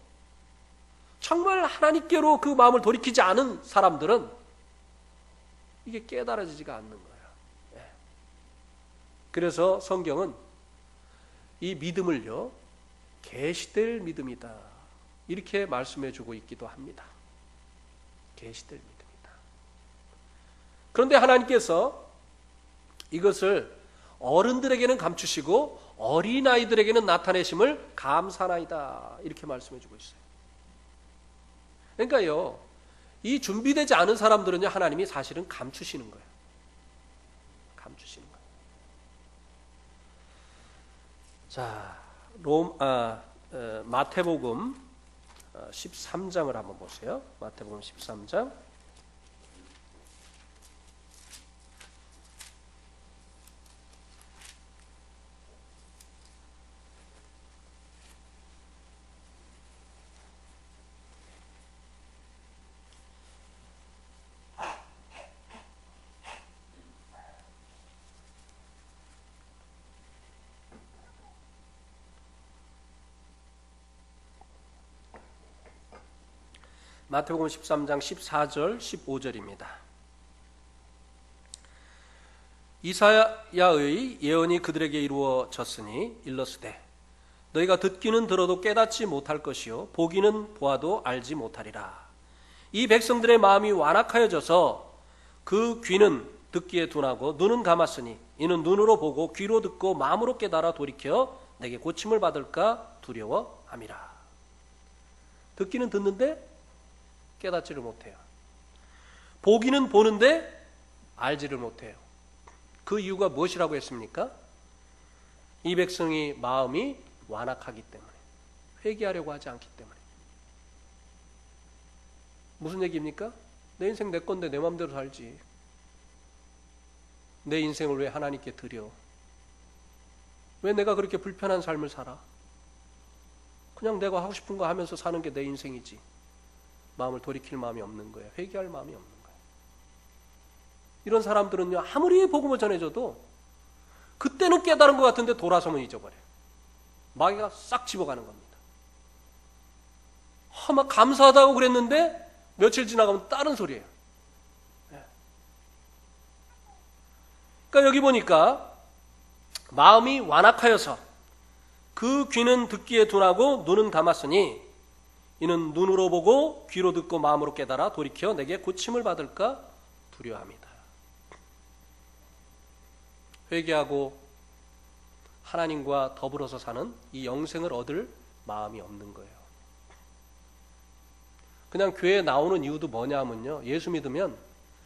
정말 하나님께로 그 마음을 돌이키지 않은 사람들은 이게 깨달아지지가 않는 거예요. 그래서 성경은 이 믿음을요, 계시될 믿음이다, 이렇게 말씀해 주고 있기도 합니다. 계시될 믿음이다. 그런데 하나님께서 이것을 어른들에게는 감추시고 어린아이들에게는 나타내심을 감사나이다, 이렇게 말씀해 주고 있어요. 그러니까요, 이 준비되지 않은 사람들은요, 하나님이 사실은 감추시는 거예요. 감추시는 거예요. 자, 마태복음 13장을 한번 보세요. 마태복음 13장. 마태복음 13장 14절 15절입니다. 이사야의 예언이 그들에게 이루어졌으니 일러스되 너희가 듣기는 들어도 깨닫지 못할 것이요 보기는 보아도 알지 못하리라. 이 백성들의 마음이 완악하여져서 그 귀는 듣기에 둔하고 눈은 감았으니 이는 눈으로 보고 귀로 듣고 마음으로 깨달아 돌이켜 내게 고침을 받을까 두려워함이라. 듣기는 듣는데 깨닫지를 못해요. 보기는 보는데 알지를 못해요. 그 이유가 무엇이라고 했습니까? 이 백성이 마음이 완악하기 때문에, 회개하려고 하지 않기 때문에. 무슨 얘기입니까? 내 인생 내 건데 내 마음대로 살지. 내 인생을 왜 하나님께 드려? 왜 내가 그렇게 불편한 삶을 살아? 그냥 내가 하고 싶은 거 하면서 사는 게 내 인생이지. 마음을 돌이킬 마음이 없는 거예요. 회개할 마음이 없는 거예요. 이런 사람들은요, 아무리 복음을 전해줘도 그때는 깨달은 것 같은데 돌아서면 잊어버려요. 마귀가 싹 집어가는 겁니다. 막 감사하다고 그랬는데 며칠 지나가면 다른 소리예요. 그러니까 여기 보니까 마음이 완악하여서 그 귀는 듣기에 둔하고 눈은 감았으니 이는 눈으로 보고 귀로 듣고 마음으로 깨달아 돌이켜 내게 고침을 받을까 두려워합니다. 회개하고 하나님과 더불어서 사는 이 영생을 얻을 마음이 없는 거예요. 그냥 교회에 나오는 이유도 뭐냐 하면요, 예수 믿으면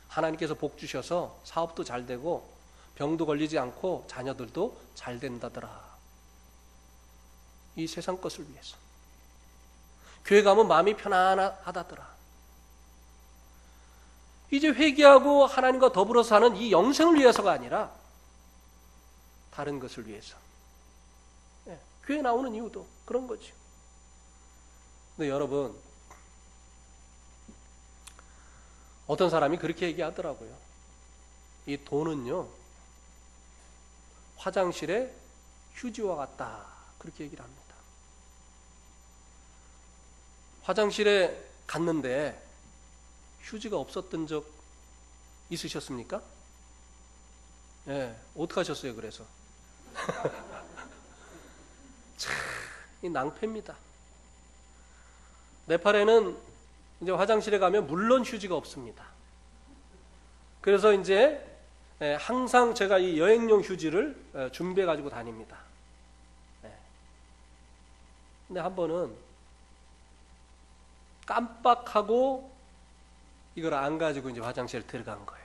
하나님께서 복 주셔서 사업도 잘 되고 병도 걸리지 않고 자녀들도 잘 된다더라. 이 세상 것을 위해서. 교회 가면 마음이 편안하다더라. 이제 회개하고 하나님과 더불어 사는 이 영생을 위해서가 아니라 다른 것을 위해서. 교회 나오는 이유도 그런 거죠. 근데 여러분, 어떤 사람이 그렇게 얘기하더라고요. 이 돈은요, 화장실에 휴지와 같다, 그렇게 얘기를 합니다. 화장실에 갔는데 휴지가 없었던 적 있으셨습니까? 어떻게 하셨어요, 그래서? 참, 이 낭패입니다. 네팔에는 이제 화장실에 가면 물론 휴지가 없습니다. 그래서 이제 항상 제가 이 여행용 휴지를 준비해 가지고 다닙니다. 근데 한 번은 깜빡하고 이걸 안 가지고 이제 화장실에 들어간 거예요.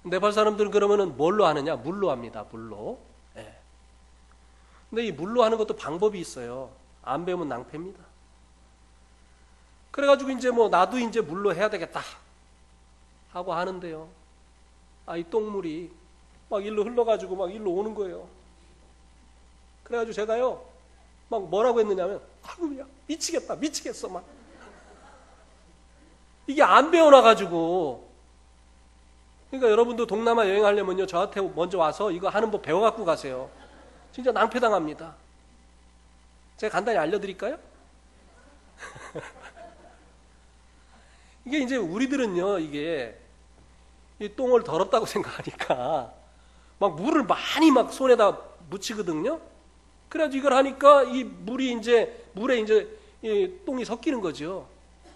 네팔 사람들은 그러면은 뭘로 하느냐? 물로 합니다. 물로. 예. 근데 이 물로 하는 것도 방법이 있어요. 안 배우면 낭패입니다. 그래가지고 이제 뭐 나도 이제 물로 해야 되겠다 하고 하는데요. 이 똥물이 막 일로 흘러가지고 막 일로 오는 거예요. 그래가지고 제가요, 막 뭐라고 했느냐면, 아우야, 미치겠다, 미치겠어, 막. 이게 안 배워놔가지고. 그러니까 여러분도 동남아 여행하려면요, 저한테 먼저 와서 이거 하는 법 배워갖고 가세요. 진짜 낭패당합니다. 제가 간단히 알려드릴까요? 이게 이제 우리들은요, 이게 이 똥을 더럽다고 생각하니까 막 물을 많이 막 손에다 묻히거든요. 그래가지고 이걸 하니까 이 물이 이제 물에 이제 이 똥이 섞이는 거죠.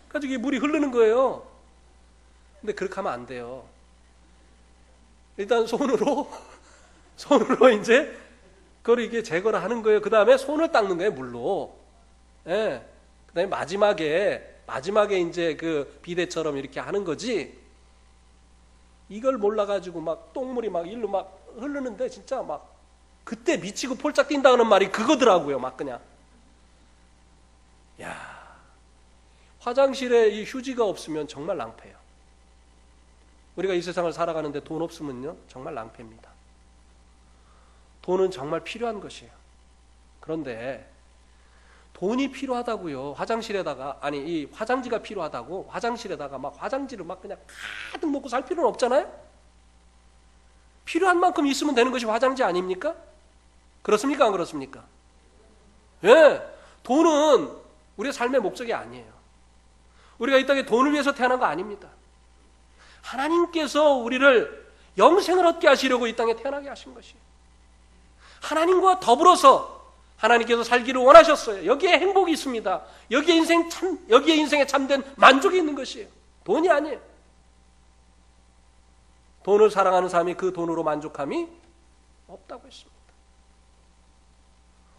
그래가지고 이 물이 흐르는 거예요. 근데 그렇게 하면 안 돼요. 일단 손으로 이제 그걸 이게 제거를 하는 거예요. 그 다음에 손을 닦는 거예요, 물로. 예. 그 다음에 마지막에 이제 그 비데처럼 이렇게 하는 거지. 이걸 몰라가지고 막 똥물이 막 일로 막 흐르는데 진짜 막 그때 미치고 폴짝 뛴다는 말이 그거더라고요. 막 그냥. 야, 화장실에 이 휴지가 없으면 정말 낭패예요. 우리가 이 세상을 살아가는데 돈 없으면요, 정말 낭패입니다. 돈은 정말 필요한 것이에요. 그런데 돈이 필요하다고요. 화장실에다가, 아니, 이 화장지가 필요하다고 화장실에다가 막 화장지를 막 그냥 가득 넣고 살 필요는 없잖아요? 필요한 만큼 있으면 되는 것이 화장지 아닙니까? 그렇습니까? 안 그렇습니까? 예. 돈은 우리의 삶의 목적이 아니에요. 우리가 이 땅에 돈을 위해서 태어난 거 아닙니다. 하나님께서 우리를 영생을 얻게 하시려고 이 땅에 태어나게 하신 것이에요. 하나님과 더불어서 하나님께서 살기를 원하셨어요. 여기에 행복이 있습니다. 여기에 인생에 참된 만족이 있는 것이에요. 돈이 아니에요. 돈을 사랑하는 사람이 그 돈으로 만족함이 없다고 했습니다.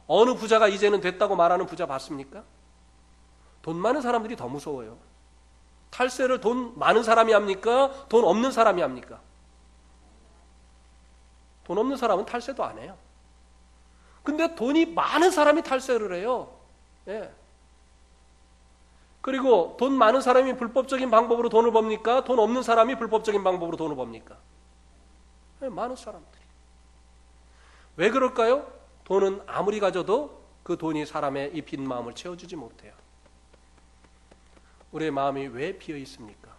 어느 부자가 이제는 됐다고 말하는 부자 봤습니까? 돈 많은 사람들이 더 무서워요. 탈세를 돈 많은 사람이 합니까? 돈 없는 사람이 합니까? 돈 없는 사람은 탈세도 안 해요. 근데 돈이 많은 사람이 탈세를 해요. 예. 그리고 돈 많은 사람이 불법적인 방법으로 돈을 법니까? 돈 없는 사람이 불법적인 방법으로 돈을 법니까? 예, 많은 사람들이. 왜 그럴까요? 돈은 아무리 가져도 그 돈이 사람의 이 빈 마음을 채워주지 못해요. 우리의 마음이 왜 비어 있습니까?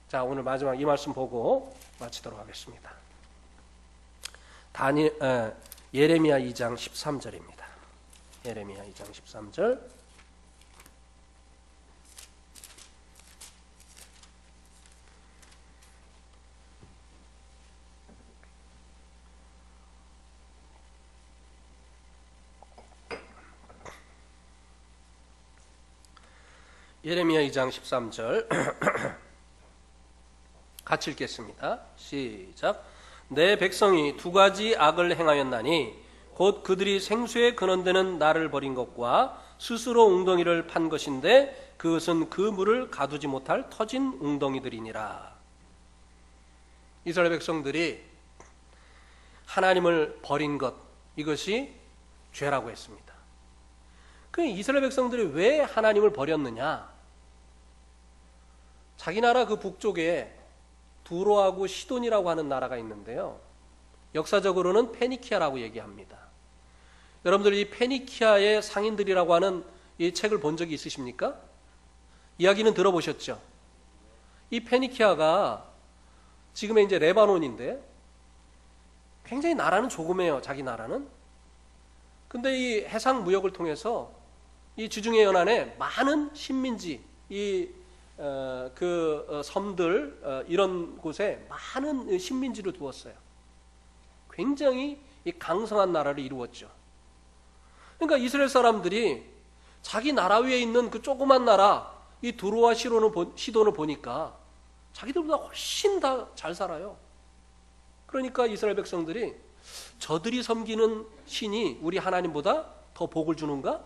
자, 오늘 마지막 이 말씀 보고 마치도록 하겠습니다. 예레미야 2장 13절입니다. 예레미야 2장 13절. 예레미야 2장 13절. 같이 읽겠습니다. 시작. 내 백성이 두 가지 악을 행하였나니 곧 그들이 생수에 근원되는 나를 버린 것과 스스로 웅덩이를 판 것인데 그것은 그 물을 가두지 못할 터진 웅덩이들이니라. 이스라엘 백성들이 하나님을 버린 것, 이것이 죄라고 했습니다. 그 이스라엘 백성들이 왜 하나님을 버렸느냐? 자기 나라 그 북쪽에 두로하고 시돈이라고 하는 나라가 있는데요. 역사적으로는 페니키아라고 얘기합니다. 여러분들 이 페니키아의 상인들이라고 하는 이 책을 본 적이 있으십니까? 이야기는 들어보셨죠? 이 페니키아가 지금의 이제 레바논인데 굉장히 나라는 조그매요. 자기 나라는. 근데 이 해상 무역을 통해서 이 지중해 연안에 많은 식민지, 섬들, 이런 곳에 많은 식민지를 두었어요. 굉장히 이 강성한 나라를 이루었죠. 그러니까 이스라엘 사람들이 자기 나라 위에 있는 그 조그만 나라, 이 두로와 시돈을 보니까 자기들보다 훨씬 다 잘 살아요. 그러니까 이스라엘 백성들이 저들이 섬기는 신이 우리 하나님보다 더 더 복을 주는가?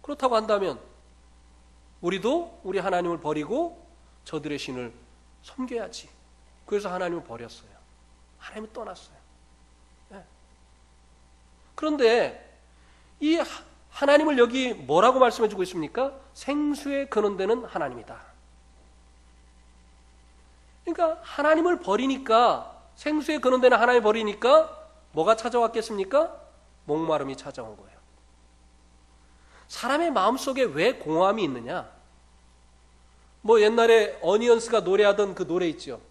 그렇다고 한다면 우리도 우리 하나님을 버리고 저들의 신을 섬겨야지. 그래서 하나님을 버렸어요. 하나님을 떠났어요. 네. 그런데 이 하나님을 여기 뭐라고 말씀해 주고 있습니까? 생수의 근원되는 하나님이다. 그러니까 하나님을 버리니까, 생수의 근원되는 하나님을 버리니까 뭐가 찾아왔겠습니까? 목마름이 찾아온 거예요. 사람의 마음속에 왜 공허함이 있느냐? 뭐 옛날에 어니언스가 노래하던 그 노래 있죠.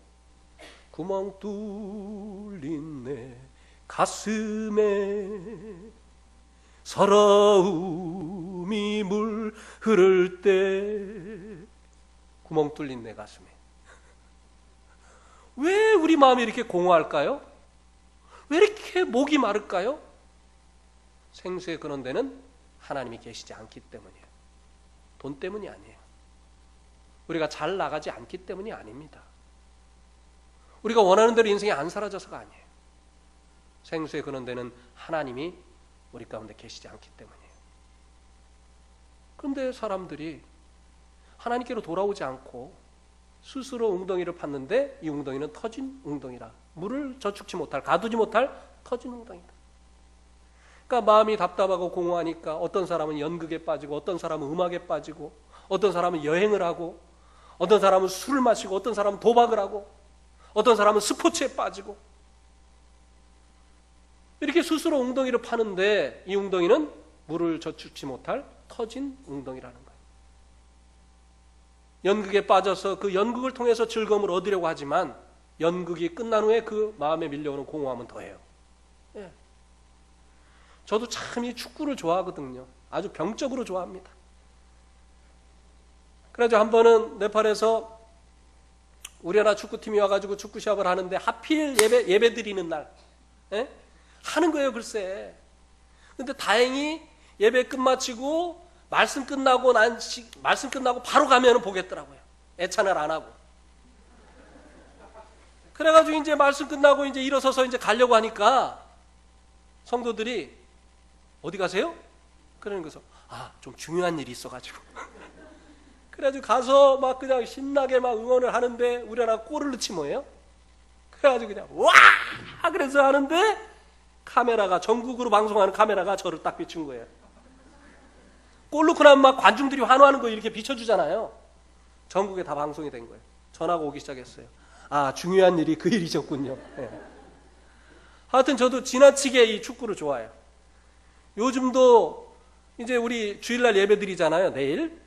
구멍 뚫린 내 가슴에 서러움이 물 흐를 때, 구멍 뚫린 내 가슴에. 왜 우리 마음이 이렇게 공허할까요? 왜 이렇게 목이 마를까요? 생수의 근원되는 하나님이 계시지 않기 때문이에요. 돈 때문이 아니에요. 우리가 잘 나가지 않기 때문이 아닙니다. 우리가 원하는 대로 인생이 안 사라져서가 아니에요. 생수의 근원되는 하나님이 우리 가운데 계시지 않기 때문이에요. 그런데 사람들이 하나님께로 돌아오지 않고 스스로 웅덩이를 팠는데 이 웅덩이는 터진 웅덩이라, 물을 저축치 못할, 가두지 못할 터진 웅덩이다. 그러니까 마음이 답답하고 공허하니까 어떤 사람은 연극에 빠지고, 어떤 사람은 음악에 빠지고, 어떤 사람은 여행을 하고, 어떤 사람은 술을 마시고, 어떤 사람은 도박을 하고, 어떤 사람은 스포츠에 빠지고, 이렇게 스스로 웅덩이를 파는데 이 웅덩이는 물을 저축치 못할 터진 웅덩이라는 거예요. 연극에 빠져서 그 연극을 통해서 즐거움을 얻으려고 하지만 연극이 끝난 후에 그 마음에 밀려오는 공허함은 더해요. 예. 저도 참 이 축구를 좋아하거든요. 아주 병적으로 좋아합니다. 그래서 한 번은 네팔에서 우리나라 축구팀이 와가지고 축구 시합을 하는데 하필 예배 드리는 날, 예? 하는 거예요, 글쎄. 근데 다행히 예배 끝마치고 말씀 끝나고 말씀 끝나고 바로 가면은 보겠더라고요. 애찬을 안 하고. 그래가지고 이제 말씀 끝나고 이제 일어서서 이제 가려고 하니까 성도들이 어디 가세요? 그러는 거죠. 좀 중요한 일이 있어가지고. 그래가지고 가서 막 그냥 신나게 막 응원을 하는데 우리나라 골을 넣지 뭐예요? 그래가지고 그냥 와! 그래서 하는데 카메라가, 전국으로 방송하는 카메라가 저를 딱 비춘 거예요. 골 넣고 나면 막 관중들이 환호하는 거 이렇게 비춰주잖아요. 전국에 다 방송이 된 거예요. 전화가 오기 시작했어요. 중요한 일이 그 일이셨군요. 네. 하여튼 저도 지나치게 이 축구를 좋아해요. 요즘도 이제 우리 주일날 예배 드리잖아요, 내일.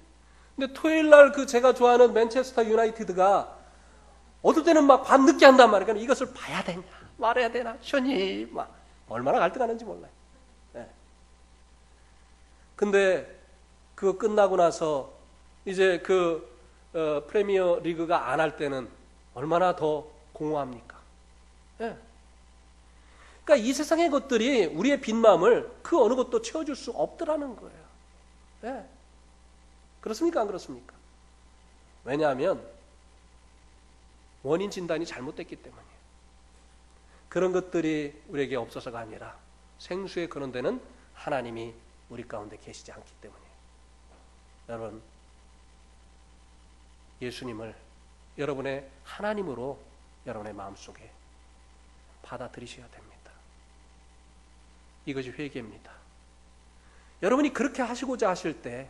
근데 토요일날 그 제가 좋아하는 맨체스터 유나이티드가 어떨 때는 막 밤늦게 한단 말이에요. 그러니까 이것을 봐야 되냐, 말해야 되나, 쇼니, 막 얼마나 갈등하는지 몰라요. 네. 근데 그거 끝나고 나서 이제 프리미어 리그가 안 할 때는 얼마나 더 공허합니까? 네. 그러니까 이 세상의 것들이 우리의 빈마음을 그 어느 것도 채워줄 수 없더라는 거예요. 네. 그렇습니까? 안 그렇습니까? 왜냐하면 원인 진단이 잘못됐기 때문이에요. 그런 것들이 우리에게 없어서가 아니라 생수의 근원되는 하나님이 우리 가운데 계시지 않기 때문이에요. 여러분, 예수님을 여러분의 하나님으로 여러분의 마음속에 받아들이셔야 됩니다. 이것이 회개입니다. 여러분이 그렇게 하시고자 하실 때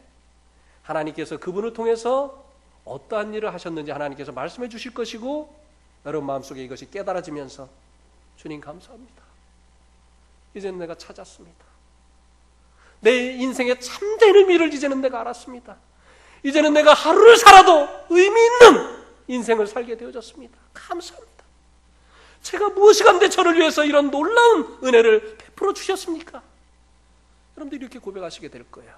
하나님께서 그분을 통해서 어떠한 일을 하셨는지 하나님께서 말씀해 주실 것이고, 여러분 마음속에 이것이 깨달아지면서 주님 감사합니다. 이제는 내가 찾았습니다. 내 인생의 참된 의미를 이제는 내가 알았습니다. 이제는 내가 하루를 살아도 의미 있는 인생을 살게 되어졌습니다. 감사합니다. 제가 무엇이 간데 저를 위해서 이런 놀라운 은혜를 베풀어 주셨습니까? 여러분들이 이렇게 고백하시게 될 거예요.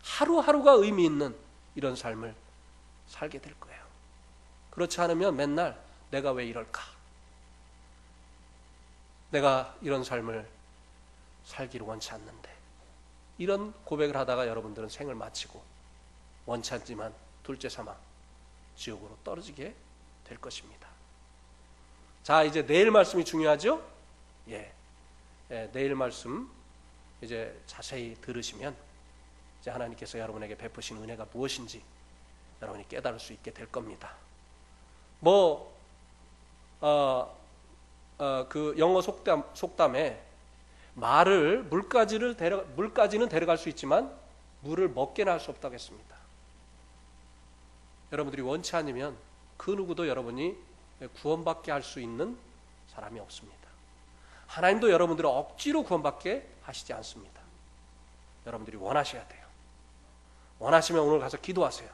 하루하루가 의미 있는 이런 삶을 살게 될 거예요. 그렇지 않으면 맨날 내가 왜 이럴까? 내가 이런 삶을 살기를 원치 않는데, 이런 고백을 하다가 여러분들은 생을 마치고 원치 않지만 둘째 사망, 지옥으로 떨어지게 될 것입니다. 자, 이제 내일 말씀이 중요하죠? 내일 말씀 이제 자세히 들으시면 이제 하나님께서 여러분에게 베푸신 은혜가 무엇인지 여러분이 깨달을 수 있게 될 겁니다. 그 영어 속담에 말을 물까지는 데려갈 수 있지만 물을 먹게는 할 수 없다고 했습니다. 여러분들이 원치 않으면 그 누구도 여러분이 구원받게 할 수 있는 사람이 없습니다. 하나님도 여러분들을 억지로 구원받게 하시지 않습니다. 여러분들이 원하셔야 돼요. 원하시면 오늘 가서 기도하세요.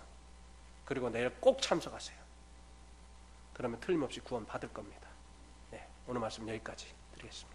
그리고 내일 꼭 참석하세요. 그러면 틀림없이 구원 받을 겁니다. 네, 오늘 말씀 여기까지 드리겠습니다.